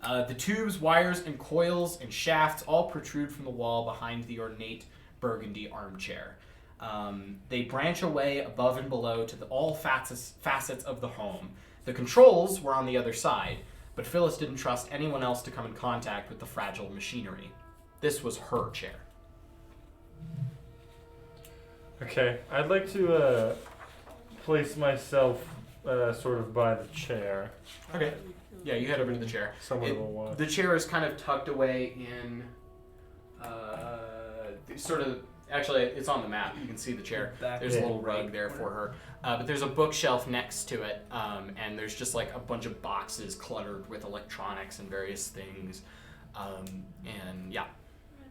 The tubes, wires, and coils and shafts all protrude from the wall behind the ornate burgundy armchair. They branch away above and below to all facets of the home. The controls were on the other side, but Phyllis didn't trust anyone else to come in contact with the fragile machinery. This was her chair. Okay, I'd like to place myself sort of by the chair. Okay. Yeah, you head over to the chair. Somewhat of a watch. The chair is kind of tucked away in, sort of. Actually, it's on the map. You can see the chair. There's a little rug there for her. But there's a bookshelf next to it, and there's just like a bunch of boxes cluttered with electronics and various things. And yeah,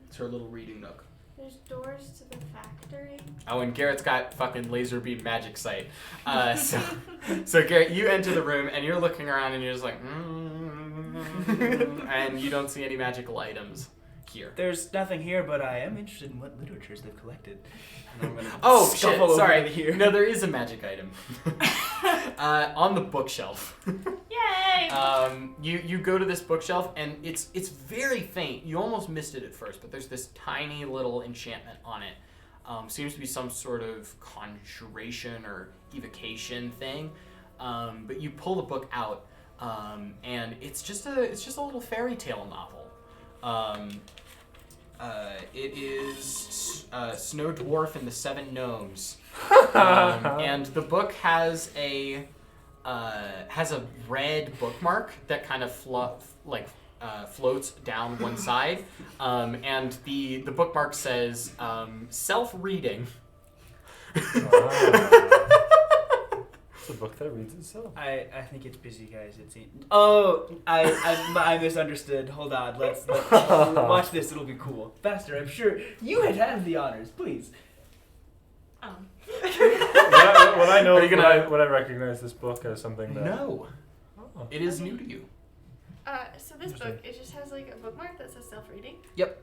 it's her little reading nook. There's doors to the factory. Oh, and Garrett's got fucking laser beam magic sight. So Garrett, you enter the room and you're looking around and you're just like, and you don't see any magical items here. There's nothing here, but I am interested in what literatures they've collected. And I'm gonna Oh shit! scuffle over Sorry. to here. No, there is a magic item on the bookshelf. Yay! You go to this bookshelf and it's very faint. You almost missed it at first, but there's this tiny little enchantment on it. Seems to be some sort of conjuration or evocation thing. But you pull the book out, and it's just a little fairy tale novel. It is Snow Dwarf and the Seven Gnomes, and the book has a red bookmark that kind of floats down one side, and the bookmark says self-reading. It's a book that reads itself. I think it's busy, guys. It seems. Oh, I misunderstood. Hold on. Let's watch this. It'll be cool. Faster, I'm sure. You had had the honors, please. Would I know? Are you gonna- Would I recognize this book as something that? No, Oh. it is new to you. So this book, it just has like a bookmark that says self-reading. Yep.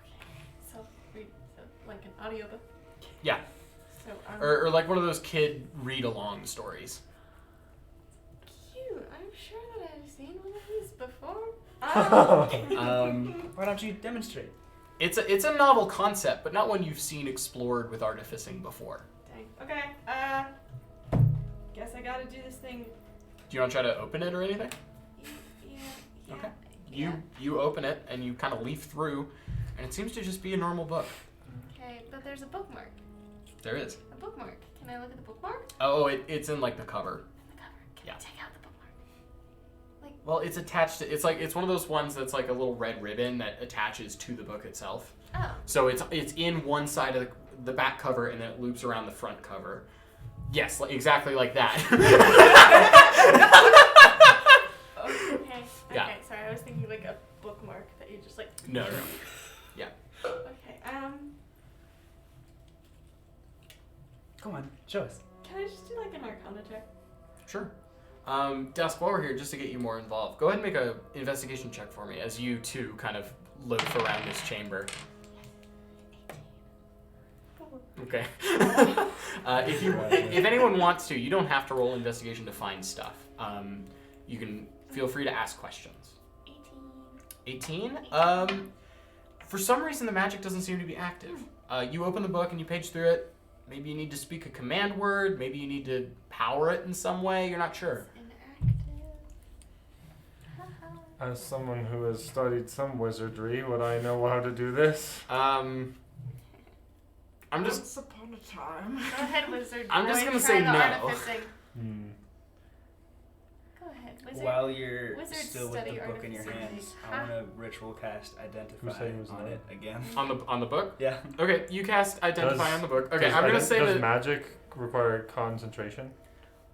Okay. Self-read, so like an audiobook. Yeah. So Or like one of those kid read-along stories. cute. I'm sure that I've seen one of these before. Why don't you demonstrate? It's a novel concept, but not one you've seen explored with artificing before. Dang. Okay. Guess I gotta do this thing. Do you want to try to open it or anything? Yeah. Okay. Yeah. You open it and you kind of leaf through, and it seems to just be a normal book. Okay, but there's a bookmark. There is. A bookmark. Can I look at the bookmark? Oh, it's in like the cover. The cover. Can Yeah. I take out the bookmark? Well, it's attached to. It's one of those ones that's like a little red ribbon that attaches to the book itself. Oh. So it's in one side of the back cover and then it loops around the front cover. Yes, exactly like that. Okay. Yeah. Okay. Sorry, I was thinking like a bookmark No. Okay. Go on, show us. Can I just do like an Arcana check? Sure. Dusk, while we're here, just to get you more involved, go ahead and make an investigation check for me as you two kind of loaf around this chamber. Okay. If anyone wants to, you don't have to roll investigation to find stuff. You can feel free to ask questions. 18? For some reason, the magic doesn't seem to be active. You open the book and you page through it. Maybe you need to speak a command word. Maybe you need to power it in some way. You're not sure. As someone who has studied some wizardry, would I know how to do this? I'm just. Once upon a time. Go ahead, wizard. I'm just boy, gonna try say the no. artificing. Go ahead, wizard. While you're Wizards still with the study book in your artificing. hands, I want to ritual cast Identify who's on no? it again. On the book. Yeah. Okay, you cast Identify Does- on the book. Okay, I'm gonna say does that magic require concentration?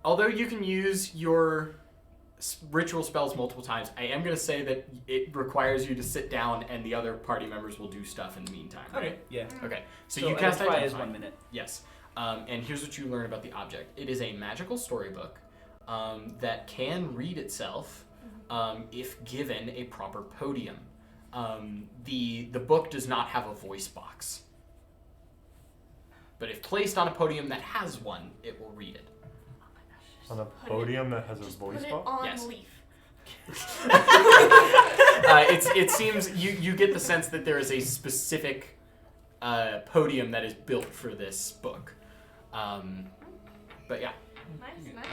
although you can use your ritual spells multiple times, I am gonna say that it requires you to sit down, and the other party members will do stuff in the meantime. Right? Okay. Yeah. Okay. So you cast Identify Identify. is 1 minute. Yes. And here's what you learn about the object. It is a magical storybook that can read itself if given a proper podium. The book does not have a voice box. But if placed on a podium that has one, it will read it. On a Put podium that has a Just voice put it box? on Yes. leaf. It seems you get the sense that there is a specific podium that is built for this book. But yeah. Nice, nice.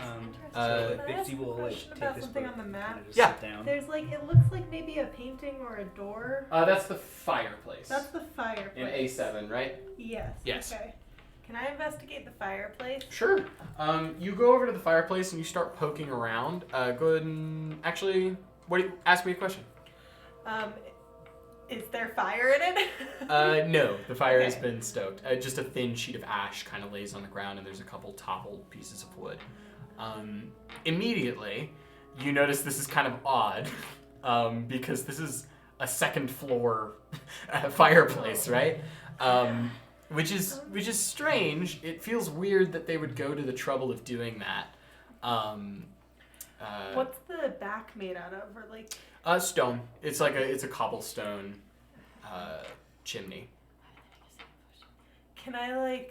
So Can I ask Bixby a will question take about this something book on the and map? kinda just Yeah. sit down. There's like, it looks like maybe a painting or a door. That's the fireplace. That's the fireplace. in A7, right? Yes. Yes. Okay. Can I investigate the fireplace? Sure. You go over to the fireplace and you start poking around. Go ahead and actually, ask me a question. Is there fire in it? No, the fire has Okay. been stoked. Just a thin sheet of ash kind of lays on the ground, and there's a couple toppled pieces of wood. Immediately, you notice this is kind of odd, because this is a second floor fireplace, right? Which is strange. It feels weird that they would go to the trouble of doing that. What's the back made out of? Or like, Stone. It's a cobblestone chimney. can I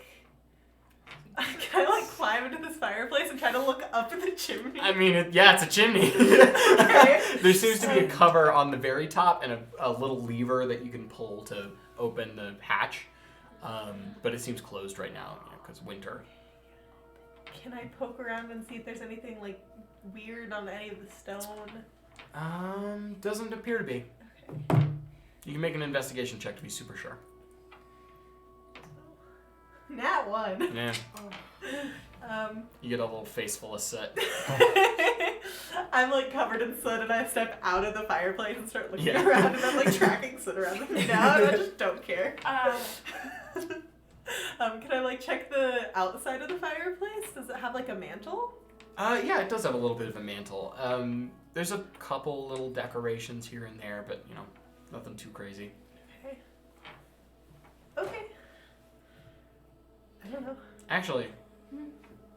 climb into this fireplace and try to look up at the chimney? I mean, it's a chimney. Okay. There seems to be a cover on the very top and a little lever that you can pull to open the hatch. But it seems closed right now because winter. Can I poke around and see if there's anything like weird on any of the stone? Doesn't appear to be. Okay. You can make an investigation check to be super sure. Nat 1. Yeah. Um, You get a little face full of soot. I'm like covered in soot and I step out of the fireplace and start looking Yeah. around and I'm like tracking soot around me now and I just don't care. Can I like check the outside of the fireplace? Does it have like a mantle? Yeah, it does have a little bit of a mantle. There's a couple little decorations here and there, but nothing too crazy. Okay. I don't know. Actually,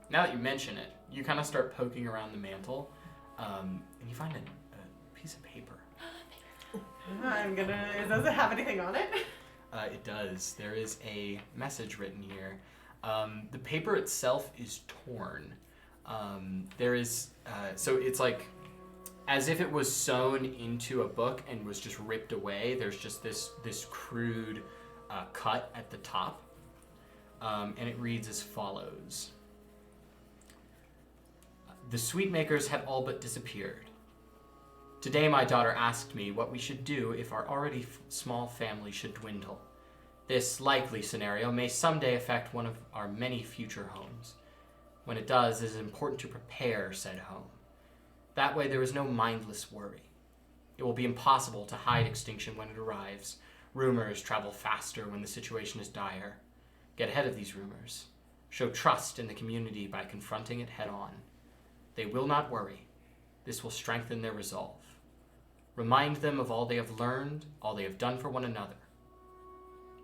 now that you mention it, you kind of start poking around the mantle, and you find a piece of paper. Does it have anything on it? It does. There is a message written here. The paper itself is torn. There is, so it's like as if it was sewn into a book and was just ripped away. There's just this crude cut at the top, and it reads as follows. The Sweetmakers had all but disappeared. Today my daughter asked me what we should do if our already small family should dwindle. This likely scenario may someday affect one of our many future homes. When it does, it is important to prepare said home. That way there is no mindless worry. It will be impossible to hide extinction when it arrives. Rumors travel faster when the situation is dire. Get ahead of these rumors. Show trust in the community by confronting it head on. They will not worry. This will strengthen their resolve. Remind them of all they have learned, all they have done for one another.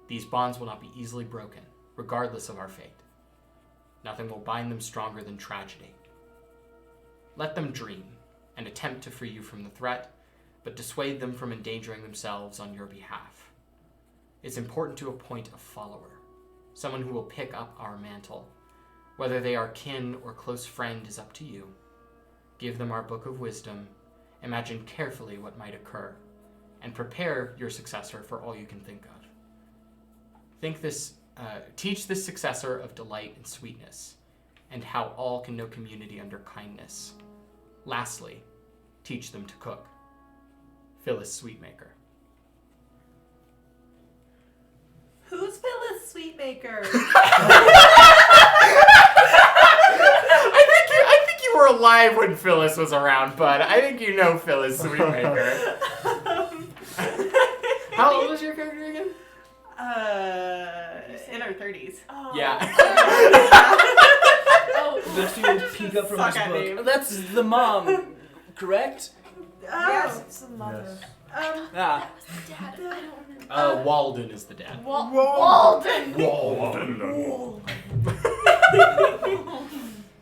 These bonds will not be easily broken, regardless of our fate. Nothing will bind them stronger than tragedy. Let them dream and attempt to free you from the threat, but dissuade them from endangering themselves on your behalf. It's important to appoint a follower, someone who will pick up our mantle. Whether they are kin or close friend is up to you. Give them our book of wisdom, imagine carefully what might occur, and prepare your successor for all you can think of. Teach this successor of delight and sweetness, and how all can know community under kindness. Lastly, teach them to cook. Phyllis Sweetmaker. Who's Phyllis Sweetmaker? I think you were alive when Phyllis was around, bud. I think you know Phyllis Sweetmaker. How old is your character again? In her 30s. Oh. Yeah. Oh. Let's do a peek up from Suck his at book. name. That's the mom, correct? Yes, it's the mother. Ah. That was the dad. I don't remember. Walden is the dad. Walden. Walden.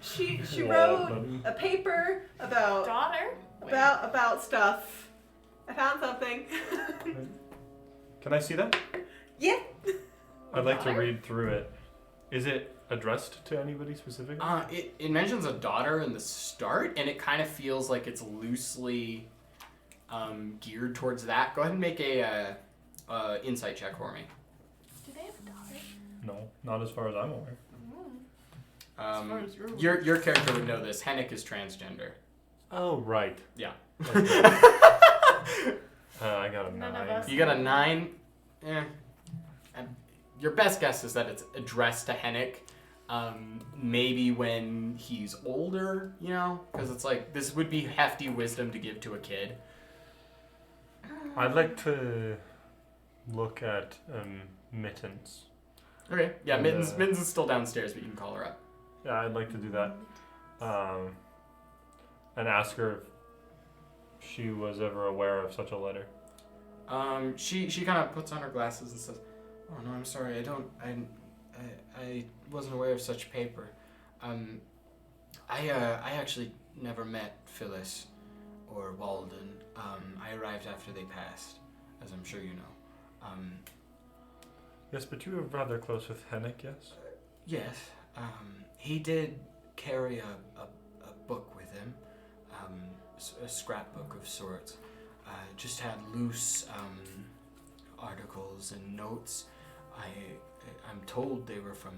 She wrote a paper about Daughter. stuff. I found something. Can I see that? Yeah. I'd like to read through it. Is it addressed to anybody specifically? It mentions a daughter in the start, and it kind of feels like it's loosely geared towards that. Go ahead and make a insight check for me. Do they have a daughter? No, not as far as I'm aware. Your character would know this. Hennick is transgender. Oh, right. Yeah. I got a None 9. of us. You got a 9. Your best guess is that it's addressed to Hennick. Maybe when he's older, because it's like this would be hefty wisdom to give to a kid. I'd like to look at Mittens. Okay. Yeah, And, Mittens is still downstairs, but you can call her up. Yeah, I'd like to do that. And ask her if she was ever aware of such a letter. She kind of puts on her glasses and says, "Oh no, I'm sorry. I wasn't aware of such paper. I actually never met Phyllis or Walden. I arrived after they passed, as I'm sure you know. Yes, but you were rather close with Hennick, yes? Yes. He did carry a book with him, a scrapbook of sorts. Just had loose articles and notes. I'm told they were from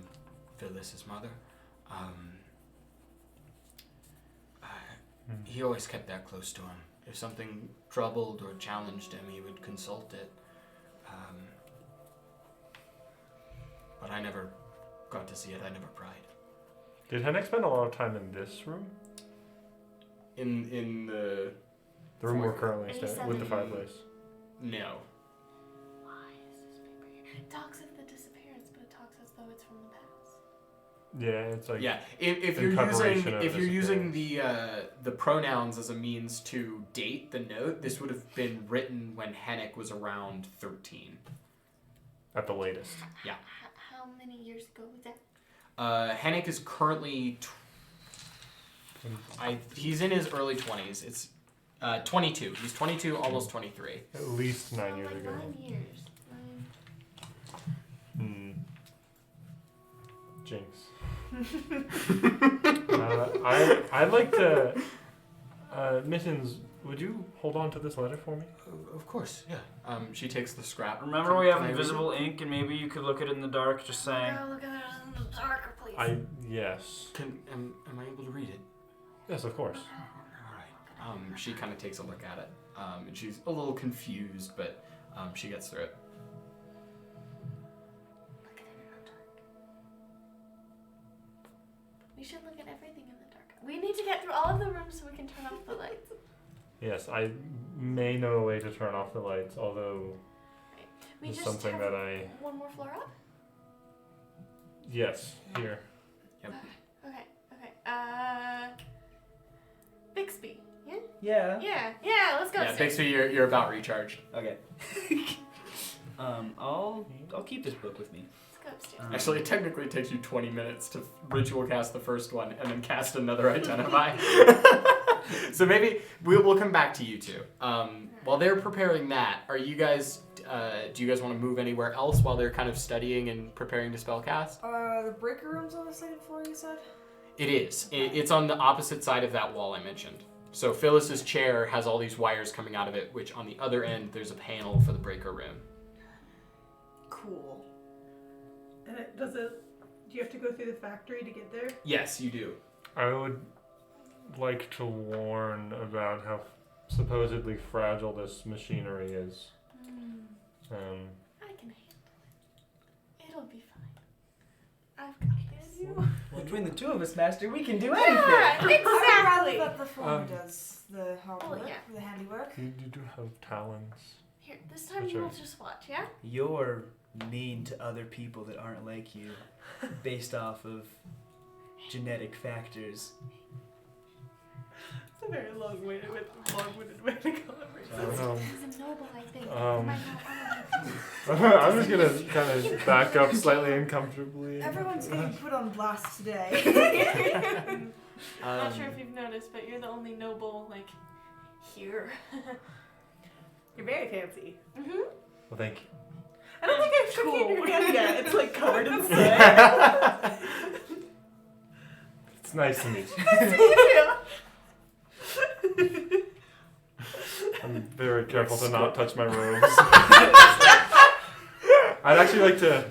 Phyllis's mother. He always kept that close to him. If something troubled or challenged him, he would consult it. But I never got to see it. I never pried. Did Hennick spend a lot of time in this room? In the room we're currently staying 87. with the fireplace. no. Why is this paper here? It talks of the disappearance, but it talks as though it's from the past. Yeah, it's like Yeah, if in you're using preparation of if you're using disappearance. the pronouns as a means to date the note, this would have been written when Hennick was around 13. at the latest. How many years ago was that? Hennick is currently he's in his early 20s. It's 22. He's 22, almost 23. At least 9 years like ago. 9 years. Jinx. I'd like to. Mittens, would you hold on to this letter for me? Of course, yeah. She takes the scrap. Remember Can- we have can I read it? invisible ink, and maybe you could look at it in the dark, just saying. Girl, look at it in the darker, please. Yes. Am I able to read it? Yes, of course. All right. She kind of takes a look at it, and she's a little confused, but she gets through it. Look at it in the dark. We should look at everything in the dark. We need to get through all of the rooms so we can turn off the lights. Yes, I may know a way to turn off the lights, although We it's just something have that I. one more floor up? Yes, here. Yep. Okay. Bixby, yeah? Yeah. Yeah, let's go Yeah, upstairs. thanks to you're about recharged. Okay. I'll keep this book with me. Let's go upstairs. Actually, it technically takes you 20 minutes to ritual cast the first one and then cast another identify. So maybe we'll come back to you two. While they're preparing that, are you guys? Do you guys want to move anywhere else while they're kind of studying and preparing to spell cast? The breaker room's on the second floor, you said? It is. It's on the opposite side of that wall I mentioned. So Phyllis's chair has all these wires coming out of it, which on the other end there's a panel for the breaker room. Cool. And do you have to go through the factory to get there? Yes, you do. I would like to warn about how supposedly fragile this machinery is. I can handle it. It'll be fine. I've got this. Between the two of us, Master, we can do Yeah, anything. exactly. But the form does the hard work, yeah. the handiwork. You do have talents. Here, this time Which you are- will just watch, yeah? You're mean to other people that aren't like you, based off of genetic factors. It's a very long-winded way to call it. He's a noble, I think. Um, You might not want I'm just gonna kind of back up slightly uncomfortably. Everyone's getting put on blast today. I'm not sure if you've noticed, but you're the only noble, like, here. You're very fancy. Mm-hmm. Well, thank you. I don't think I've shaken your hand yet. It's like covered in sweat. It's nice to meet you. Yeah. I'm very careful to not touch my robes. I'd actually like to.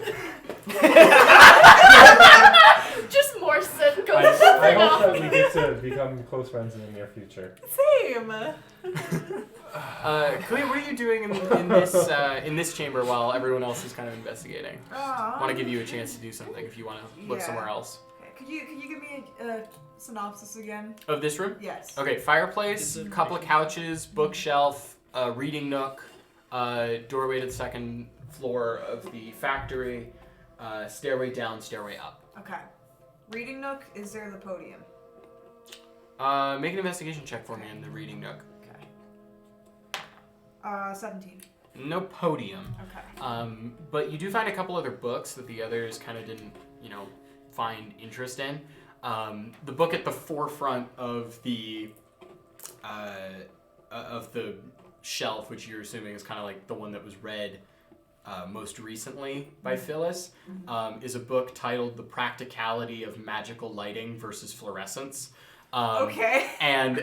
Just more sin goes I slipping hope off. that we get to become close friends in the near future. Same. Khalid, what are you doing in this chamber while everyone else is kind of investigating? I want to give you a chance to do something if you want to look Yeah. somewhere else. Could you give me a synopsis again? Of this room? Yes. Okay, fireplace, a couple of couches, bookshelf, reading nook, doorway to the second floor of the factory, stairway down, stairway up. Okay. Reading nook, is there the podium? Make an investigation check for me in the reading nook. Okay. 17. No podium. Okay. But you do find a couple other books that the others kind of didn't, find interest in. The book at the forefront of the shelf, which you're assuming is kind of like the one that was read most recently by Phyllis, is a book titled "The Practicality of Magical Lighting versus Fluorescence." Okay. And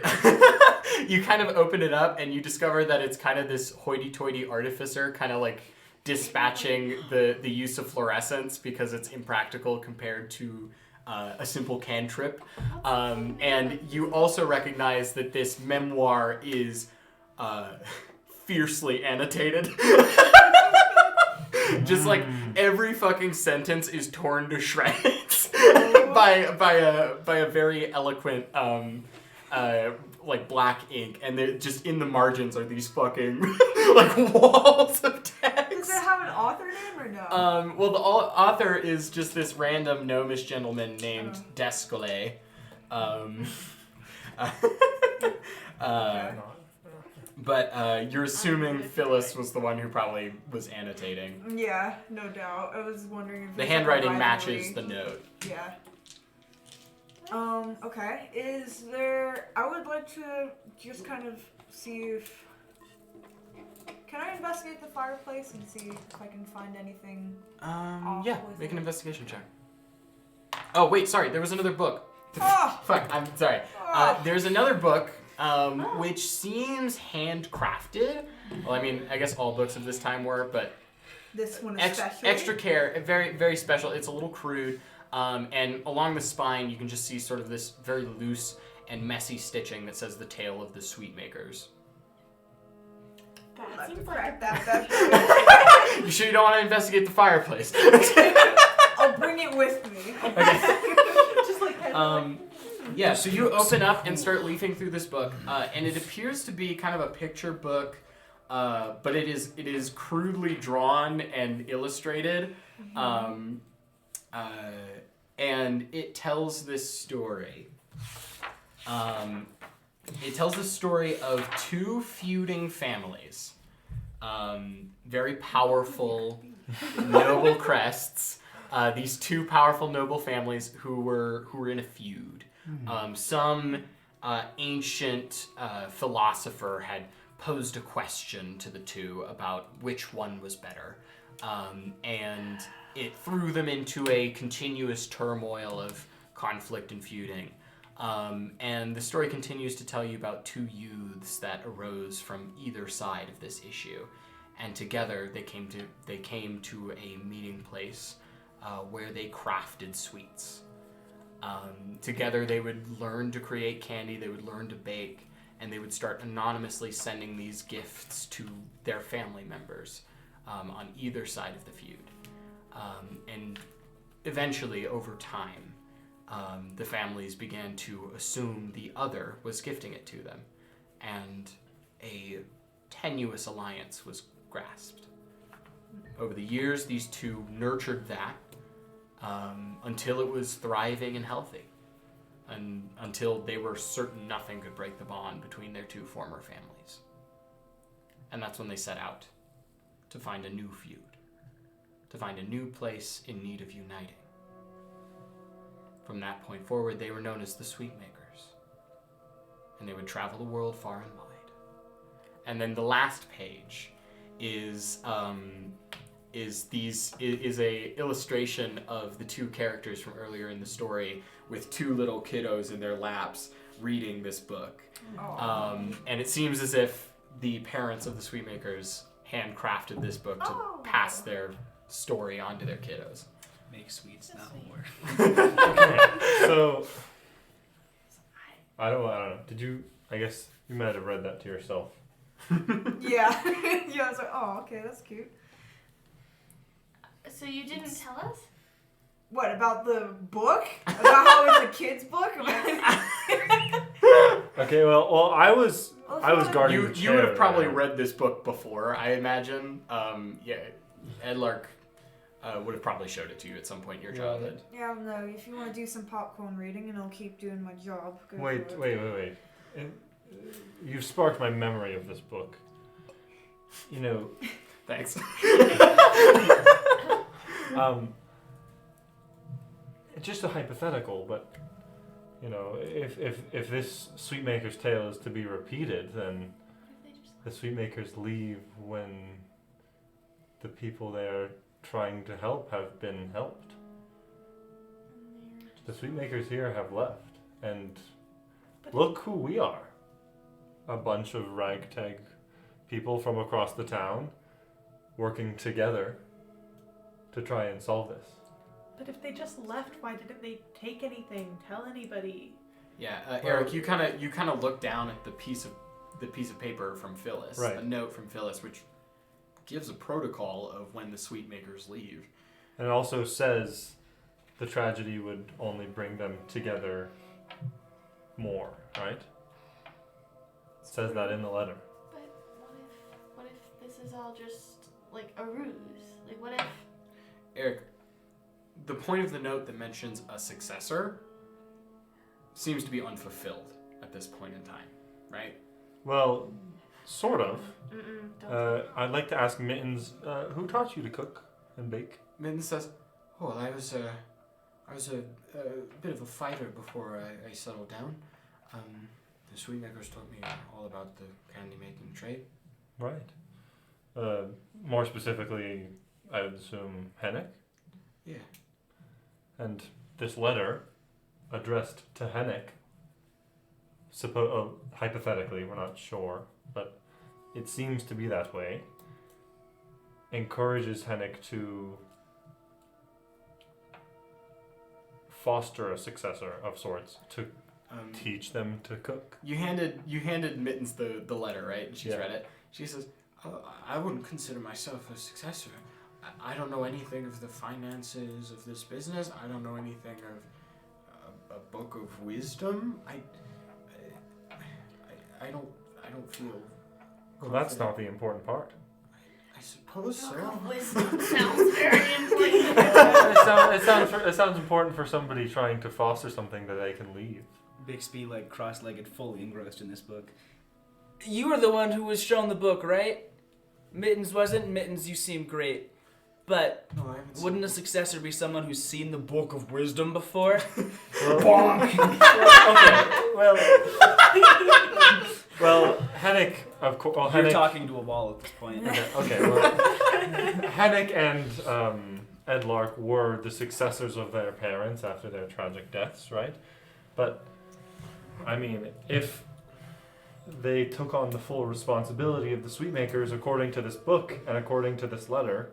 you kind of open it up and you discover that it's kind of this hoity-toity artificer kind of like dispatching the use of fluorescence because it's impractical compared to a simple cantrip. And you also recognize that this memoir is fiercely annotated. Just like every fucking sentence is torn to shreds by a very eloquent like black ink, and just in the margins are these fucking like walls of text. Does it have an author name or no? Well, the author is just this random gnomish gentleman named Descole. But you're assuming Phyllis was the one who probably was annotating. Yeah, no doubt. I was wondering if The there's handwriting like a matches rivalry. the note. Yeah. Okay. I would like to just kind of see if... Can I investigate the fireplace and see if I can find anything? Yeah, make an investigation check. Oh, wait, sorry, there was another book. Oh! Fuck, I'm sorry. Oh. There's another book, which seems handcrafted. Well, I mean, I guess all books of this time were, but This one is special. extra care, very, very special. It's a little crude, and along the spine, you can just see sort of this very loose and messy stitching that says the tale of the Sweetmakers. That Let's seems crack like that. You sure you don't want to investigate the fireplace? I'll bring it with me. Just like Yeah, so you open up and start leafing through this book, and it appears to be kind of a picture book, but it is crudely drawn and illustrated, and it tells this story. It tells the story of two feuding families. Very powerful, noble crests. These two powerful, noble families who were in a feud. Some ancient philosopher had posed a question to the two about which one was better, and it threw them into a continuous turmoil of conflict and feuding. And the story continues to tell you about two youths that arose from either side of this issue, and together they came to a meeting place where they crafted sweets. Together they would learn to create candy, they would learn to bake, and they would start anonymously sending these gifts to their family members on either side of the feud. And eventually, over time, the families began to assume the other was gifting it to them, and a tenuous alliance was grasped. Over the years, these two nurtured that until it was thriving and healthy, and until they were certain nothing could break the bond between their two former families. And that's when they set out to find a new feud, to find a new place in need of uniting. From that point forward, they were known as the Sweetmakers, and they would travel the world far and wide. And then the last page is a illustration of the two characters from earlier in the story with two little kiddos in their laps reading this book. And it seems as if the parents of the Sweetmakers handcrafted this book to pass their story on to their kiddos. Make sweets, not war. Okay, so I don't know. Did you? I guess you might have read that to yourself. Yeah. Yeah, I was like, oh, okay, that's cute. So you didn't tell us? What, about the book? About how it's a kid's book? Okay, well, I was guarding the chair. You would have probably read this book before, I imagine. Edlark would have probably showed it to you at some point in your childhood. Yeah, no, if you want to do some popcorn reading and I'll keep doing my job. Go Wait. for it. You've sparked my memory of this book. You know... Thanks. It's just a hypothetical, but you know, if this Sweetmaker's tale is to be repeated, then the Sweetmakers leave when the people they are trying to help have been helped. The Sweetmakers here have left, and look who we are. A bunch of ragtag people from across the town working together to try and solve this. But if they just left, why didn't they take anything? Tell anybody? Yeah, Eric, you kind of look down at the piece of paper from Phyllis, right. A note from Phyllis, which gives a protocol of when the Sweetmakers leave. And it also says the tragedy would only bring them together more, right? It says that in the letter. But what if this is all just like a ruse? Like what if... Eric, the point of the note that mentions a successor seems to be unfulfilled at this point in time, right? Well, sort of. Don't. I'd like to ask Mittens, who taught you to cook and bake? Mitten says, "Oh, well, I was a bit of a fighter before I settled down. The Sweetmakers taught me all about the candy making trade." Right. More specifically, I would assume Hennick. Yeah. And this letter, addressed to Hennick, hypothetically, we're not sure, but it seems to be that way, encourages Hennick to foster a successor of sorts, to teach them to cook. You handed Mittens the letter, right? And she's read it. She says, "I wouldn't consider myself a successor. I don't know anything of the finances of this business. I don't know anything of a book of wisdom. I don't feel." Well, that's not the important part. I suppose so. Book of wisdom sounds very important. It sounds important for somebody trying to foster something that they can leave. Bixby, like, cross-legged, fully engrossed in this book. You were the one who was shown the book, right? Mittens wasn't. Mittens, you seem great. But No, I haven't wouldn't a successor be someone who's seen the Book of Wisdom before? Well, Bonk! well, Hennick, of course. Well, You're Hennick, talking to a wall at this point. okay, well, Hennick and Edlark were the successors of their parents after their tragic deaths, right? But, I mean, if they took on the full responsibility of the Sweetmakers according to this book and according to this letter,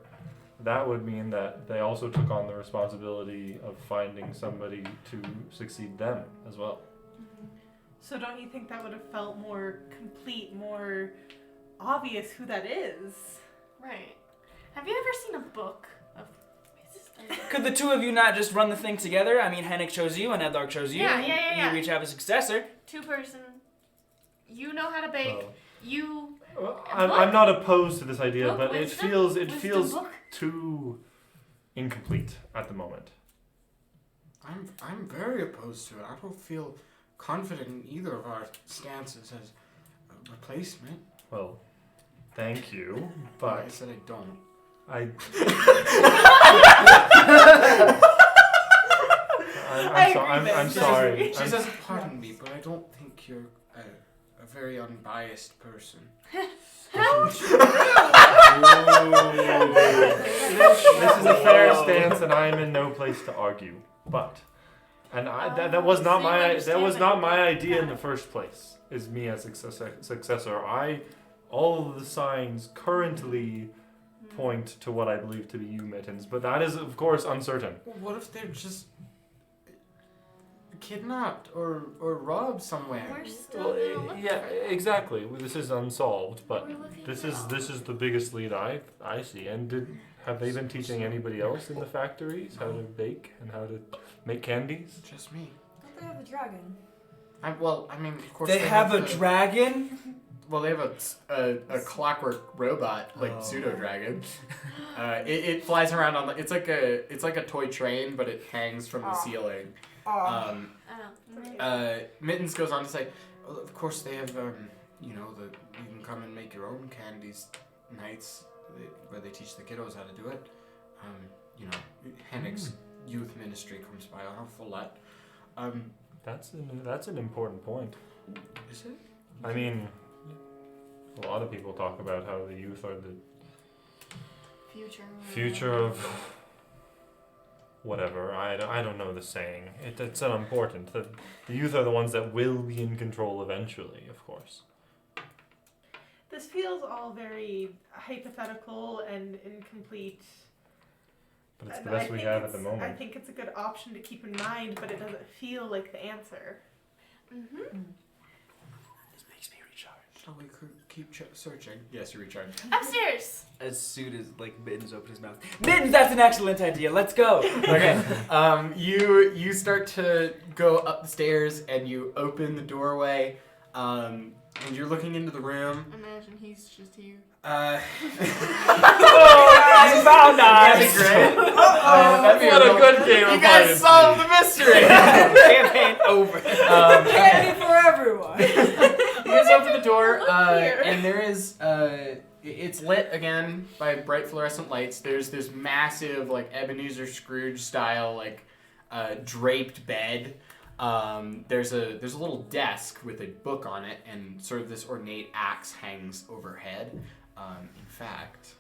that would mean that they also took on the responsibility of finding somebody to succeed them as well. So don't you think that would have felt more complete, more obvious who that is? Right. Have you ever seen a book of wisdom? Could the two of you not just run the thing together? I mean, Hennick chose you and Edlark chose you. Yeah. You each have a successor. 2-person. You know how to bake. Oh. You. Well, I'm not opposed to this idea, Book but wisdom? it Wisdom feels book? too incomplete at the moment. I'm very opposed to it. I don't feel confident in either of our stances as a replacement. Well, thank you, I but said I don't. I'm sorry. She says, pardon me, but I don't think you're a very unbiased person. This is a fair stance, and I am in no place to argue. But, and that was not my idea in the first place. Is me as successor. All of the signs currently point to what I believe to be you, Mittens, but that is of course uncertain. Well, what if they're just kidnapped or robbed somewhere? We're still gonna look Yeah, for them. exactly. This is unsolved, but We're looking this for is them. the biggest lead I see. And have they been teaching anybody else in the factories how to bake and how to make candies? Just me. Don't they have a dragon? Of course They have a the- dragon? Well, they have a clockwork robot, like pseudo dragon. It flies around on the. It's like a toy train, but it hangs from the ceiling. Mittens goes on to say, well, of course they have you can come and make your own candies nights where they teach the kiddos how to do it. Hennick's youth ministry comes by on a full lot. That's an important point. Is it? I mean, a lot of people talk about how the youth are the future of whatever. I don't know the saying. It's unimportant. The youth are the ones that will be in control eventually, of course. This feels all very hypothetical and incomplete. But it's the And best we have at the I moment. think it's a good option to keep in mind, but it doesn't feel like the answer. This makes me recharge. Shall we keep searching? Yes, you recharge. Upstairs. As soon as, Mittens opened his mouth. Mittens, that's an excellent idea. Let's go. Okay. You start to go up the stairs and you open the doorway. And you're looking into the room. Imagine he's just here. You found That'd be us. great. That'd be What a real- good game You of guys hide and solved the mystery. Campaign over. Candy for everyone. You guys open the door, here. and there is it's lit again by bright fluorescent lights. There's this massive, like Ebenezer Scrooge style, draped bed. There's a little desk with a book on it, and sort of this ornate axe hangs overhead. In fact,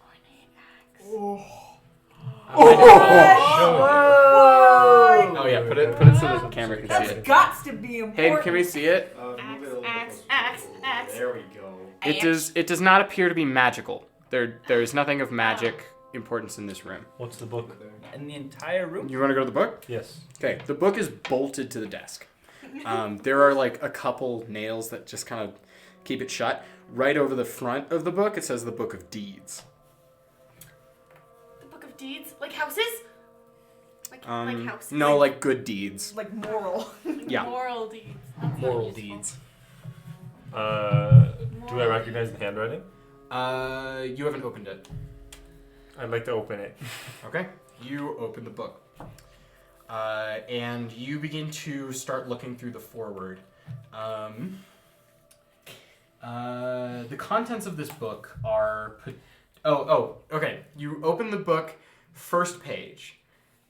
Whoa. oh yeah, put it so the camera can see That's it. got to be important. Hayden, can we see it? Axe. There we go. It does not appear to be magical. There is nothing of magic importance in this room. What's the book? In the entire room? You want to go to the book? Yes. Okay, the book is bolted to the desk. There are a couple nails that just kind of keep it shut. Right over the front of the book, it says the Book of Deeds. The Book of Deeds? Like houses? Like houses? No, like good deeds. Like moral. Yeah. Moral deeds. That's Moral not useful. deeds. Do I recognize the handwriting? You haven't opened it. I'd like to open it. Okay. You open the book. and you begin to start looking through the foreword. The contents of this book are... okay. You open the book, first page.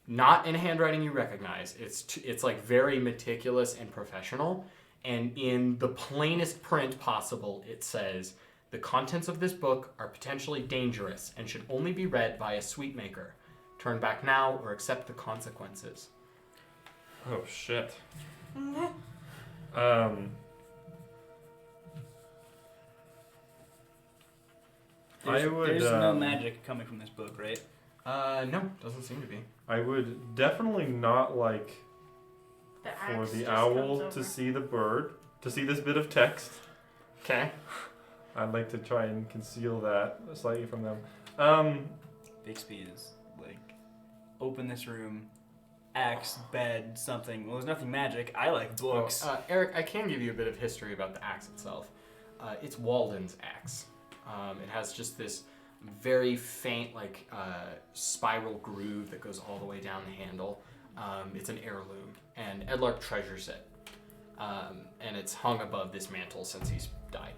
Not in handwriting you recognize. It's like very meticulous and professional. And in the plainest print possible, it says, the contents of this book are potentially dangerous and should only be read by a Sweetmaker. Turn back now or accept the consequences. Oh, shit. There's no magic coming from this book, right? No, doesn't seem to be. I would definitely not like for the owl to see the bird, to see this bit of text. Okay. I'd like to try and conceal that slightly from them. Bixby is like, open this room, axe, bed, something. Well, there's nothing magic. I like books. Eric, I can give you a bit of history about the axe itself. It's Walden's axe. It has just this very faint, like, spiral groove that goes all the way down the handle. It's an heirloom, and Edlark treasures it. And it's hung above this mantle since he's died.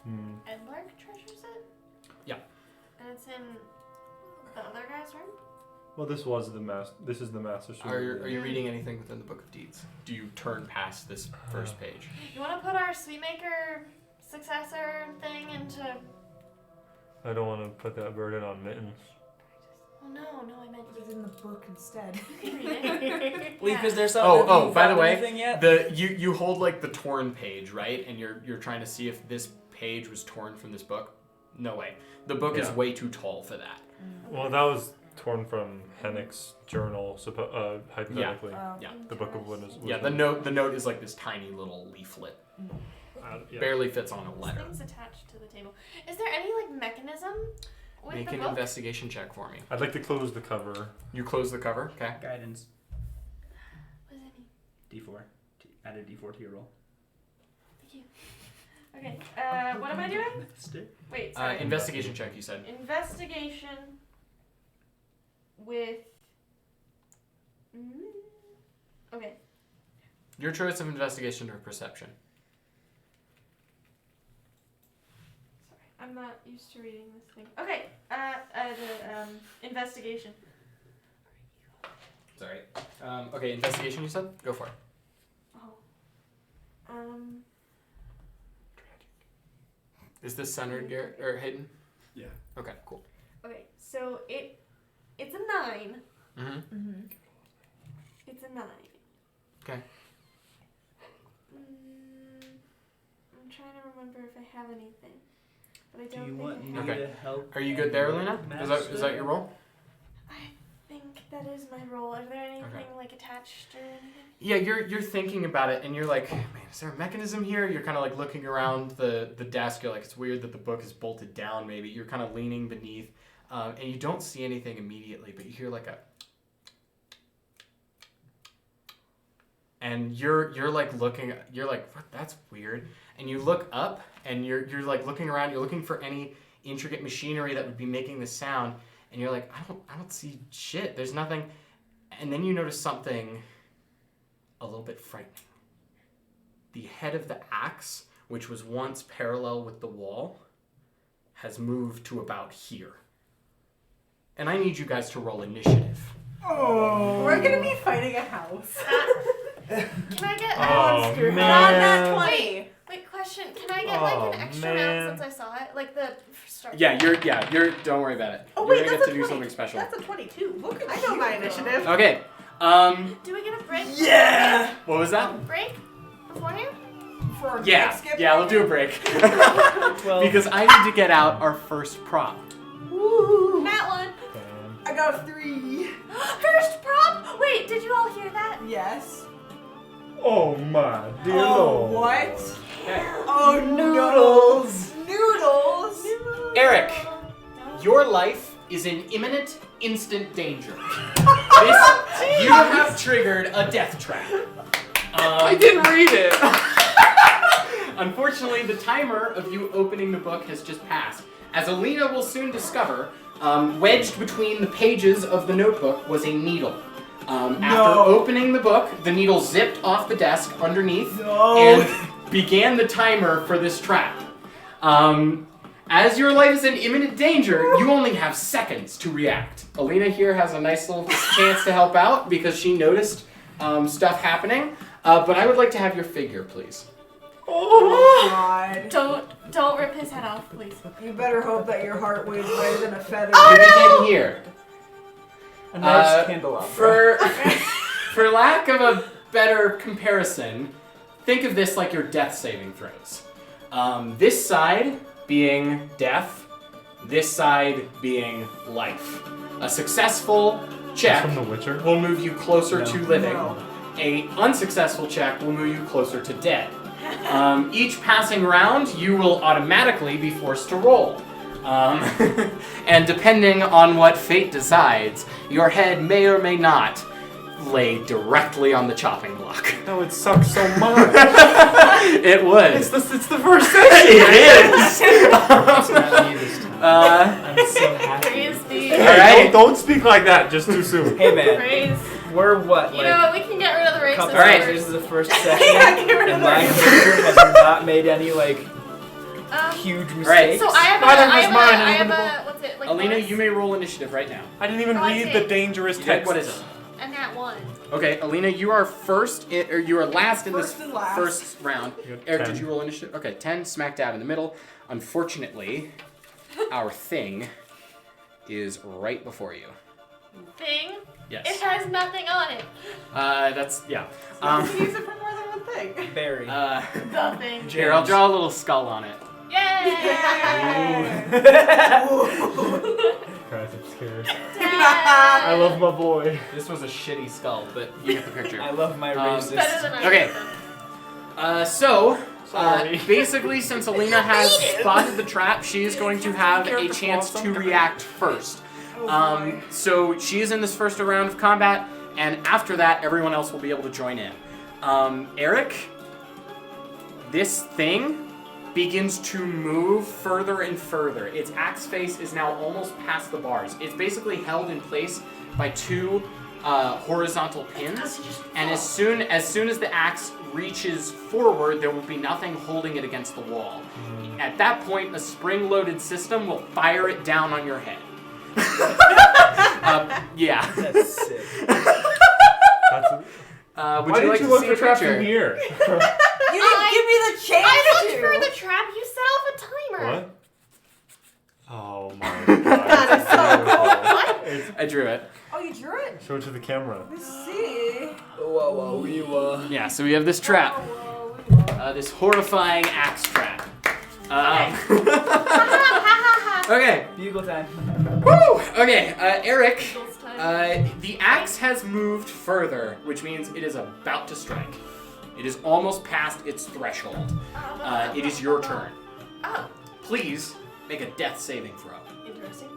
Edlark treasures it? Yeah. And it's in the other guy's room? Well, this is the master sword. Are you reading anything within the Book of Deeds? Do you turn past this first page? You want to put our Sweetmaker successor thing into... I don't want to put that burden on Mittens. Well, no, I meant... Put it in the book instead. You can read it. Well, because there's something. Oh, by the way, yet? you hold like the torn page, right? And you're trying to see if this page was torn from this book. No way. The book is way too tall for that. Well, that was torn from Hennick's journal, hypothetically. Yeah. The Book of Wisdom. Yeah, the note is like this tiny little leaflet. Barely fits on a letter. Things attached to the table. Is there any like mechanism with Make the an book? investigation check for me. I'd like to close the cover. You close the cover, okay? Guidance. What does that mean? D4. Add a D4 to your roll. Thank you. Okay. What am I doing? Wait. Sorry. Investigation check, you said. Investigation with. Okay. Your choice of investigation or perception. Sorry, I'm not used to reading this thing. Okay. Investigation. Sorry. Okay, investigation, you said? Go for it. Oh. Is this centered or hidden? Yeah. Okay, cool. Okay. So it's a 9. Mm-hmm. It's a 9. Okay. I'm trying to remember if I have anything, but I don't Do you think want I me have. Okay. to help? Are you good there, Luna? Is that your role? I think that is my role. Is there anything like attached or anything? Yeah, you're thinking about it, and you're like, man, is there a mechanism here? You're kind of like looking around the desk. You're like, it's weird that the book is bolted down. Maybe you're kind of leaning beneath, and you don't see anything immediately, but you hear like a, and you're like looking. You're like, what? That's weird. And you look up, and you're like looking around. You're looking for any intricate machinery that would be making this sound, and you're like, I don't see shit. There's nothing. And then you notice something a little bit frightening. The head of the axe, which was once parallel with the wall, has moved to about here. And I need you guys to roll initiative. Oh, we're gonna be fighting a house. Can I get Oh, man. Not that 20. Wait, question. Can I get like an extra man. round since I saw it? Like the start. Yeah, you're don't worry about it. Oh You're wait, gonna that's get to a do 20. something special. That's a 22. Look, I know my initiative. Okay. Do we get a break? Yeah! What was that? Break beforehand? For Yeah. skip. Yeah, we'll do a break. 12. Because I need to get out our first prop. Woo. That one. I got a 3. First prop. Wait, did you all hear that? Yes. Oh my dear Oh, Lord. what? Okay. Oh, noodles. Noodles. Eric, your life is in imminent, instant danger. You have triggered a death trap. I didn't read it. Unfortunately, the timer of you opening the book has just passed. As Alina will soon discover, wedged between the pages of the notebook was a needle. After opening the book, the needle zipped off the desk underneath No. and began the timer for this trap. As your life is in imminent danger, you only have seconds to react. Alina here has a nice little chance to help out because she noticed stuff happening. But I would like to have your figure, please. Oh God. Don't rip his head off, please. You better hope that your heart weighs lighter than a feather. You begin here. A nice candelabra. For lack of a better comparison, think of this like your death saving throws. This side being death, this side being life. A successful check From The Witcher. will move you closer to living. No. A unsuccessful check will move you closer to dead. Each passing round, you will automatically be forced to roll. And depending on what fate decides, your head may or may not lay directly on the chopping block. That would suck so much. It would. It's the first session. It is. It's not me this time. I'm so happy. Praise the. All right. Don't speak like that just too soon. Hey man, Praise. we're what? You know what? We can get rid of the racist couple Alright. hours words. into the first session, Yeah, get rid of and the my racist character has not made any huge mistakes. Right. So I have Neither I has have mine, I even have what's it like? Alina, bonus? you may roll initiative right now. I didn't even Oh, I read see. the dangerous Nick, text. what is it? And that one. Okay, Alina, you are or you are last in First this and last. first round. You got Eric, 10. did you roll initiative? Okay, 10, smack dab in the middle. Unfortunately, our thing is right before you. Thing. Yes. It has nothing on it. That's, yeah. You can use it for more than one thing. Very. The thing. Here, I'll draw a little skull on it. Yay! Guys, I'm scared. Dad. I love my boy. This was a shitty skull, but you get the picture. I love my Better Better than racist. I Okay. did. So, basically, since Alina has spotted the trap, she is going to have a chance to react first. So she is in this first round of combat, and after that, everyone else will be able to join in. Eric, this thing begins to move further and further. Its axe face is now almost past the bars. It's basically held in place by two horizontal pins, and as soon as the axe reaches forward, there will be nothing holding it against the wall. At that point, a spring-loaded system will fire it down on your head. Yeah. That's sick. That's Would Why you like did you to look see for a traps picture? in here? You didn't give me the chance I looked to. for the trap. You set off a timer. What? Oh my god. That is so It's, I drew it. Oh, you drew it? show it to the camera. Let's see. Whoa, whoa, Yeah, so we have this trap. This horrifying axe trap. Okay. Bugle time. Woo! Okay, Eric, Eagles time. the axe has moved further, which means it is about to strike. It is almost past its threshold. It is your turn. Oh, Please make a death saving throw. interesting.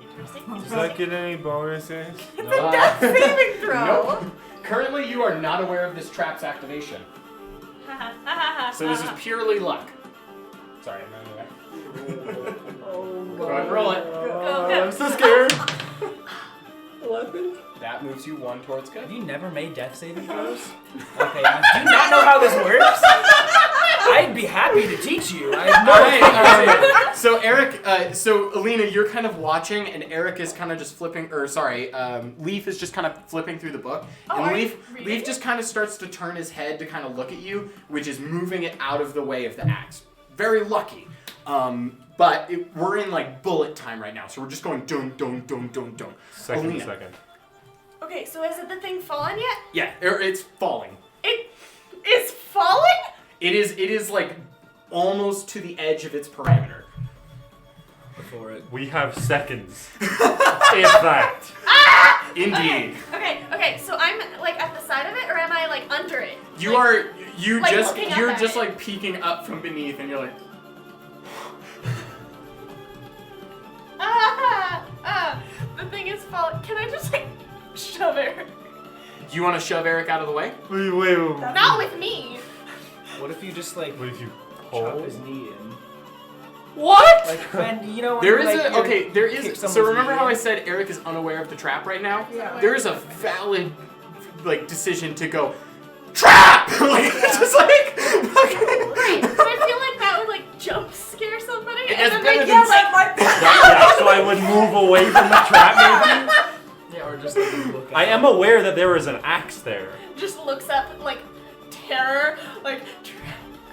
Does that get any bonuses? It's a death saving throw. Nope. Currently, you are not aware of this trap's activation. So this is purely luck. Sorry, I'm running away. Go ahead and roll it. I'm so scared. 11. That moves you one towards good. Have you never made death saving throws? Okay, do you not know how this works? I'd be happy to teach you. I have no Alright. So Eric, so Alina, you're kind of watching, and Eric is kind of just flipping, Leaf is just kind of flipping through the book, Oh, and are you Leaf reading just kind of starts to turn his head to kind of look at you, which is moving it out of the way of the axe. Very lucky. But we're in like bullet time right now, so we're just going dun dun dun dun dun. Second. Okay, so is it the thing fallen yet? Yeah, it's falling. It is falling? It is like almost to the edge of its parameter. Before it. We have seconds. If that. Indeed. Okay, so I'm like at the side of it, or am I like under it? You're like, looking up at just it. like peeking up from beneath, and you're like, The thing is falling. Can I just like shove it? do you want to shove Eric out of the way? Wait. Not with me. What if you just like What if you chop hold? his knee in? What? Like when you know when There you, is like, a okay. There kick is. So someone's remember knee how I in? said Eric is unaware of the trap right now? Yeah. There is a valid like decision to go trap. Like just like. Great. But I feel like that would like jump scare somebody. It And has then better they than get like Yeah, so I would move away from the trap maybe. Yeah, or just like look. I am aware that there is an axe there. just looks up like terror, like.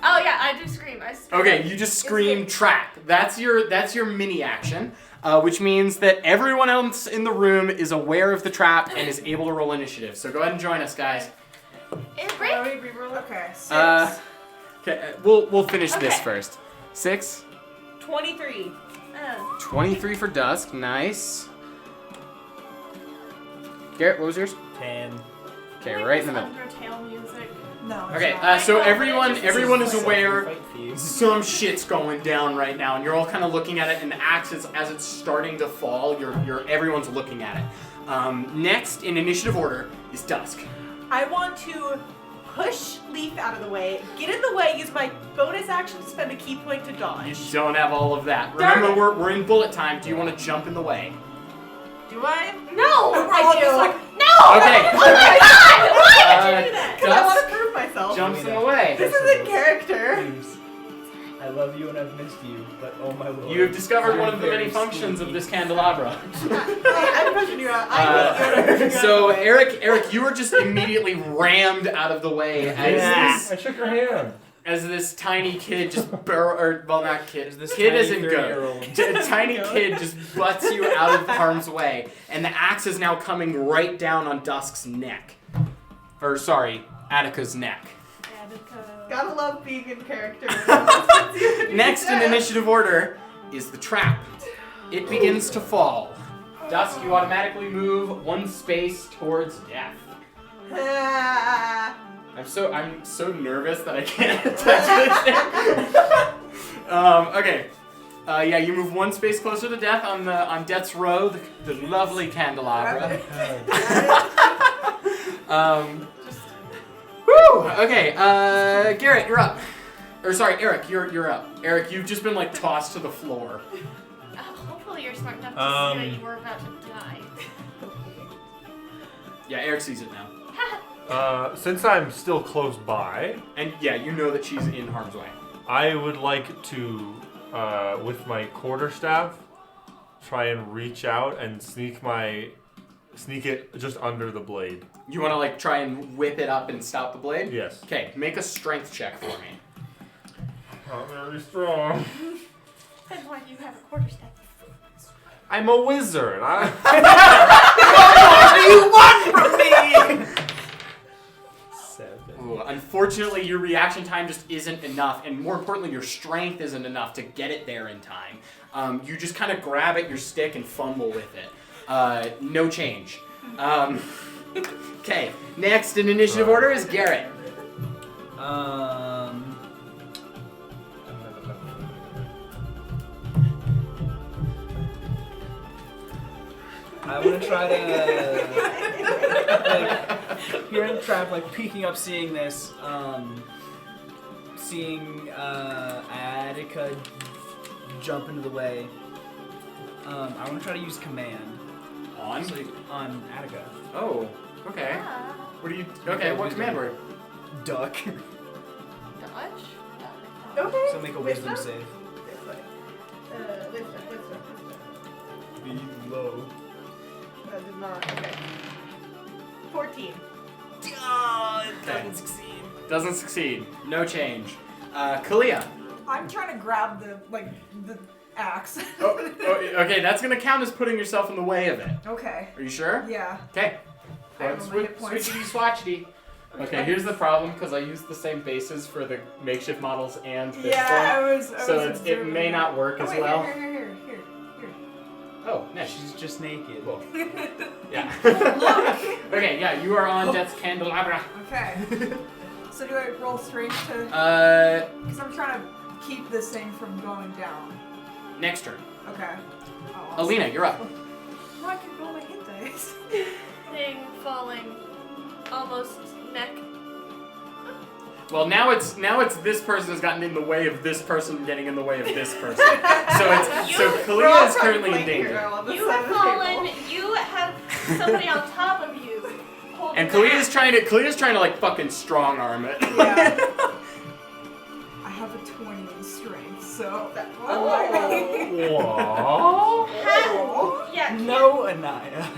Oh yeah, I do scream. I scream. Okay, you just scream trap. That's your mini action, which means that everyone else in the room is aware of the trap and is able to roll initiative. So go ahead and join us, guys. It's break. Okay, 6. Okay, we'll finish this Okay. first. 6, 23. 23 for Dusk. Nice. Garrett, what was yours? 10. Okay, right in the middle. Undertale music. No. Okay, it's not. so everyone is Fight aware for you. some shit's going down right now, and you're all kind of looking at it. And the axe is, as it's starting to fall, everyone's looking at it. Next in initiative order is Dusk. I want to push Leaf out of the way, get in the way, use my bonus action to spend a key point to You dodge. don't have all of that. Darn Remember, it. we're in bullet time. Do you want to jump in the way? Do I? No, I I do. do. No. Okay. Oh my God! Why would you do that? Because I want Dusk to prove myself. jumps in the way. This is in character. Please. I love you and I've missed you, but oh my lord. You have discovered You're one of the many very functions of sneaky. this candelabra. I'm pushing you out. I'm pushing you out. So Eric, you were just immediately rammed out of the way I shook your hand. as this tiny kid just not kid. This Kid tiny isn't good. 30-year-old. A tiny kid just butts you out of harm's way, and the axe is now coming right down on Dusk's neck. Or sorry, Attica's neck. Gotta love being in character. Next in initiative order is the trap. It begins to fall. Dusk, you automatically move 1 space towards death. I'm so nervous that I can't touch this. Okay. Yeah, you move 1 space closer to death on Death's Row, the lovely candelabra. Woo! Okay, Garrett, you're up. Or sorry, Eric, you're up. Eric, you've just been like tossed to the floor. Hopefully you're smart enough to see that you were about to die. Yeah, Eric sees it now. Since I'm still close by, And yeah, you know that she's in harm's way. I would like to, with my quarterstaff, try and reach out and sneak it just under the blade. You want to like try and whip it up and stop the blade? Yes. Okay, make a strength check for me. Not very strong. Then why do you have a quarterstaff? I'm a wizard. What do you want from me? 7. Ooh, unfortunately, your reaction time just isn't enough, and more importantly, your strength isn't enough to get it there in time. You just kind of grab at your stick and fumble with it. No change. Okay, next in initiative order is Garrett. I want to try to, like, here in the trap, like, peeking up, seeing this, seeing, Attica jump into the way. I want to try to use command On? on Attica. Oh, okay. What do you? Okay, what command word? Duck. Dodge? Okay. So make a wisdom save. Wisdom. Be low. That did not. Okay. 14. Doesn't succeed. Doesn't succeed. No change. Kalia. I'm trying to grab the axe. Oh, okay, that's gonna count as putting yourself in the way of it. Okay. Are you sure? Yeah. Okay. I have my hit points. Switchity swatchity. Okay, here's the problem because I used the same bases for the makeshift models and this Yeah, one. I was So it observing may that. not work Oh, as wait, well. Here. Oh, nice. She's just naked. Cool. Yeah. Okay, yeah, you are on Death's Candelabra. Okay. So do I roll strength to? Because I'm trying to keep this thing from going down. Next turn. Okay. Oh, Alina, you're up. No, I can roll my hit dice. Thing falling almost neck. Well, now it's this person has gotten in the way of this person getting in the way of this person. So Kalia is currently in danger. You have fallen. You have somebody on top of you. And Kalia's trying to like fucking strong arm it. Yeah. I have a 20 in strength, so that. Aww. Yeah. No, Anaya.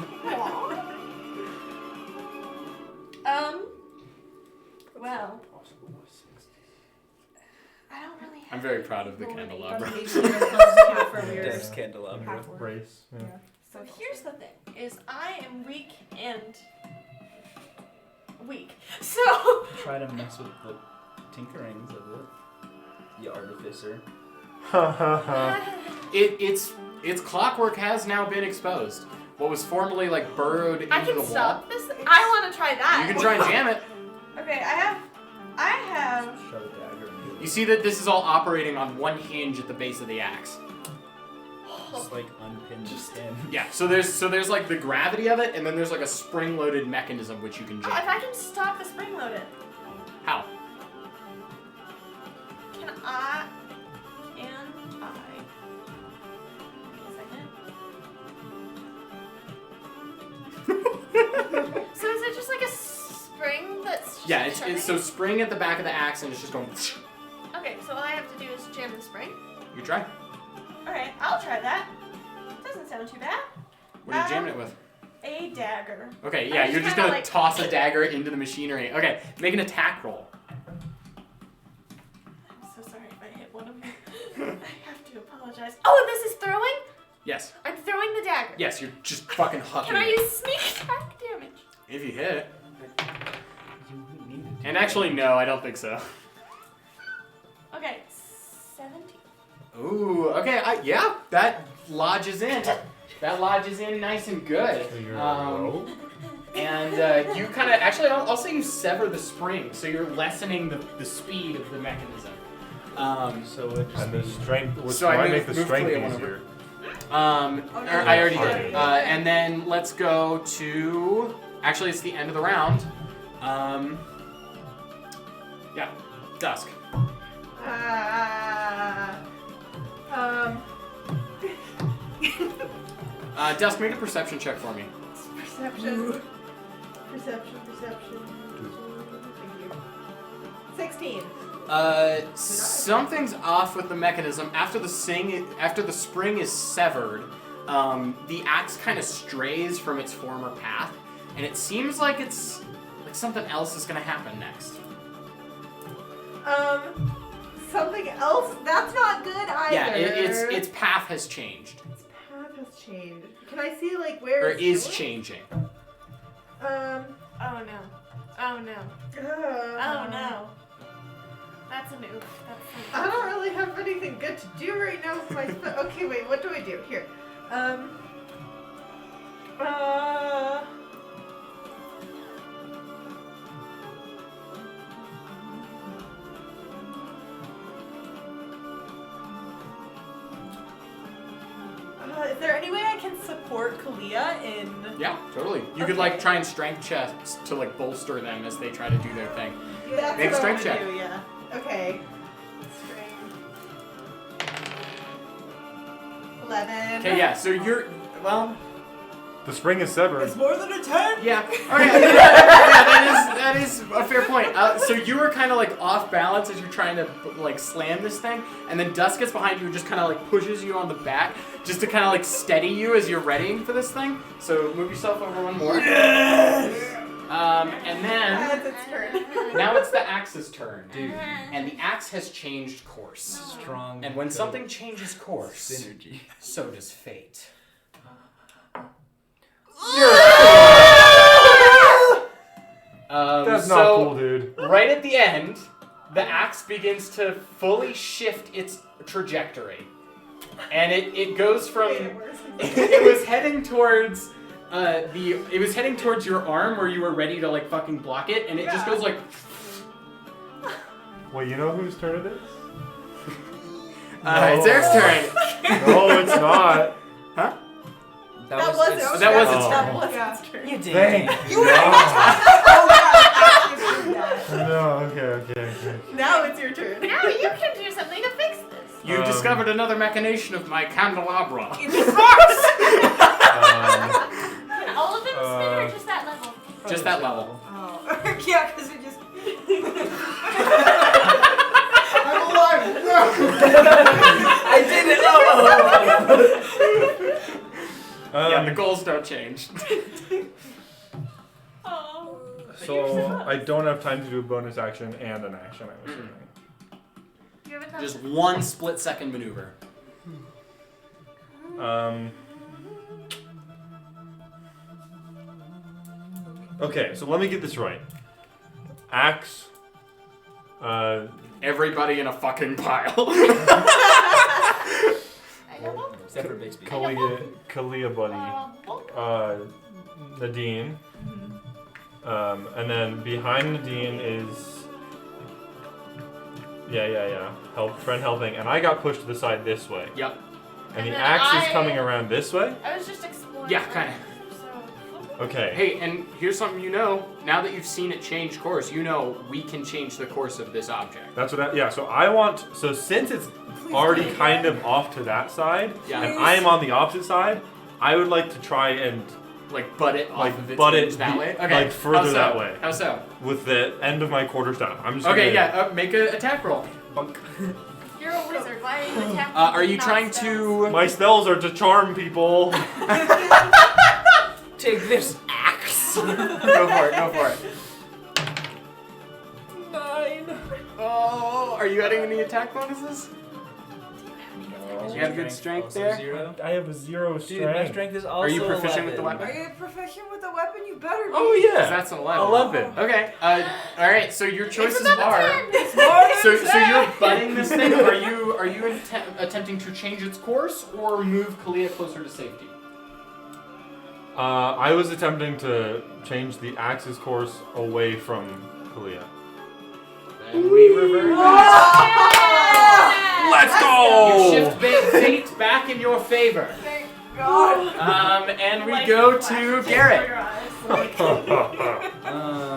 Well. I don't really have. I'm very proud of the candelabra. Dev's candelabra. Race. Yeah. So here's the thing: is I am weak and weak. So. Try to mess with the tinkerings of it. You artificer. Its clockwork has now been exposed. What was formerly like burrowed into I can the wall. stop this. I want to try that. You can try and jam it. Okay, I have. Shove a dagger into it. You see that this is all operating on one hinge at the base of the axe. Just like unpin this pin. Yeah, so there's like the gravity of it, and then there's like a spring-loaded mechanism which you can Oh, jam. if I can stop the spring loaded, How? can I? Wait a second. So is it just like a spring that's just Yeah, it's turning? so spring at the back of the axe, and it's just going. Okay, so all I have to do is jam the spring. You try. Alright, I'll try that. Doesn't sound too bad. What are you jamming it with? A dagger. Okay, yeah, I'm you're just just gonna kinda, like- toss a dagger into the machinery. Okay, make an attack roll. I'm so sorry if I hit one of you. I have to apologize. Oh, this is throwing? Yes. I'm throwing the dagger. Yes, you're just fucking hucking Can I it. use sneak attack damage? If you hit it. You need it. And actually, no, I don't think so. Okay, 17. Ooh, okay, yeah, that lodges in. That lodges in nice and good. So you're And you kind of, actually, I'll say you sever the spring, so you're lessening the speed of the mechanism. So it just and the strength. Which So I might moved- make the moved strength Kalia one easier. I already did. And then let's go to, actually, it's the end of the round. Yeah, Dusk. Dusk, make a perception check for me. Perception. Perception. Thank you. 16. Something's off with the mechanism. After the spring is severed, the axe kind of strays from its former path, and it seems like it's like something else is gonna happen next. Something else? That's not good either. Yeah, its path has changed, Its path has changed. Can I see like where or it's is going? changing. Oh no. Oh no. Oh no. That's an oof. I don't really have anything good to do right now with my okay, wait, what do I do? Here. Is there any way I can support Kalia in... Yeah, totally. You could like try and strength checks to like bolster them as they try to do their thing. That's Make a what I strength wanna check. do, yeah. Okay. Strength. 11. Okay, yeah. So you're The spring is severed. It's more than a 10! Yeah. Okay. Yeah, that is a fair point. So you were kind of like off balance as you're trying to like slam this thing, and then Dusk gets behind you and just kind of like pushes you on the back, just to kind of like steady you as you're readying for this thing. So move yourself over one more. Yes! And then That's its turn. now it's the axe's turn, dude, and the axe has changed course. Strong. And when something changes course, Synergy. so does fate. That's so not cool, dude. right at the end, the axe begins to fully shift its trajectory, and it goes from it was heading towards it was heading towards your arm where you were ready to like fucking block it, and it just goes like. Wait, you know whose turn it is? It's Eric's turn. No, it's not. Huh? That was its That was its Oh. turn. That was its turn. You did. Thank You no. were No, okay. Now it's your turn. Now you can do something to fix this. You've discovered another machination of my candelabra. All of them spin or just that level? Just just that level. Oh, yeah, because it just. I'm alive! No! I did it! Oh. Yeah, the goals don't change. Oh. So I don't have time to do a bonus action and an action, I'm assuming. You have enough. Just 1 split-second maneuver. Okay, so let me get this right. Axe. Everybody in a fucking pile. Except for Bixby. Kalia Buddy. Nadine. And then behind Nadine is. Yeah. Friend helping. And I got pushed to the side this way. Yep. And the then axe is coming around this way? I was just exploring. Yeah, kinda. Okay. Hey, and here's something you know. Now that you've seen it change course, you know we can change the course of this object. That's what so since it's already kind of off to that side, Yeah. and I am on the opposite side, I would like to try and Like butt it off of its butt it hinge that way? Okay. like further How so? that way. How so? With the end of my quarterstaff. I'm just Okay, gonna, yeah, make an attack roll. You're a wizard. Why are you attacking? Are you not trying spells? to... My spells are to charm people. Take this axe. Go for it. 9. Oh, are you adding any attack bonuses? You have good strength also there? 0. I have a 0 Dude, strength. my strength is also Are you proficient with the 11. weapon? Are you proficient with the weapon? You better be. Oh yeah. That's an 11. 11. Okay. All right. So your choices It's another are. 10. So you're butting this thing. Are you attempting to change its course or move Kalia closer to safety? I was attempting to change the axe's course away from Kalia. And we revert. Let's You go! shift fate back in your favor. Thank God. And we Light go flashes to before Garrett. your eyes.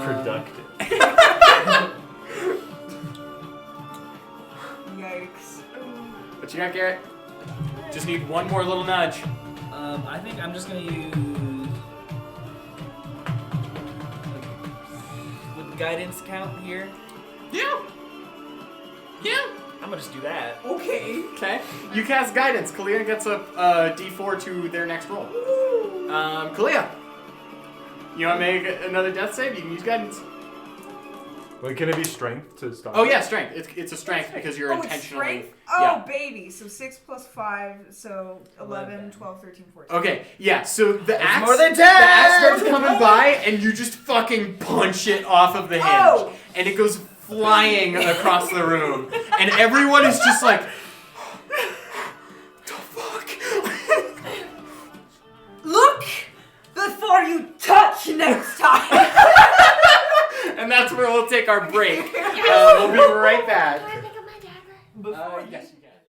Productive. Yikes. What you got, Garrett? Just need one more little nudge. I think I'm just gonna use. Would guidance count here? Yeah. I'm gonna just do that. Okay. Okay. You cast guidance. Kalia gets a D4 to their next roll. Kalia. You want to make another death save? You can use guidance. Wait, can it be strength to stop? Oh yeah, strength. It's a strength because you're Oh, it's intentionally. strength? Oh, Yeah. baby. So 6 plus 5, so 11, 12, 13, 14. Okay, yeah. So the axe. more than 10! The axe starts coming by, and you just fucking punch it off of the hinge, Oh! and it goes flying across the room, and everyone is just like, the fuck. Look before you touch next time. And that's where we'll take our break. We'll be right back.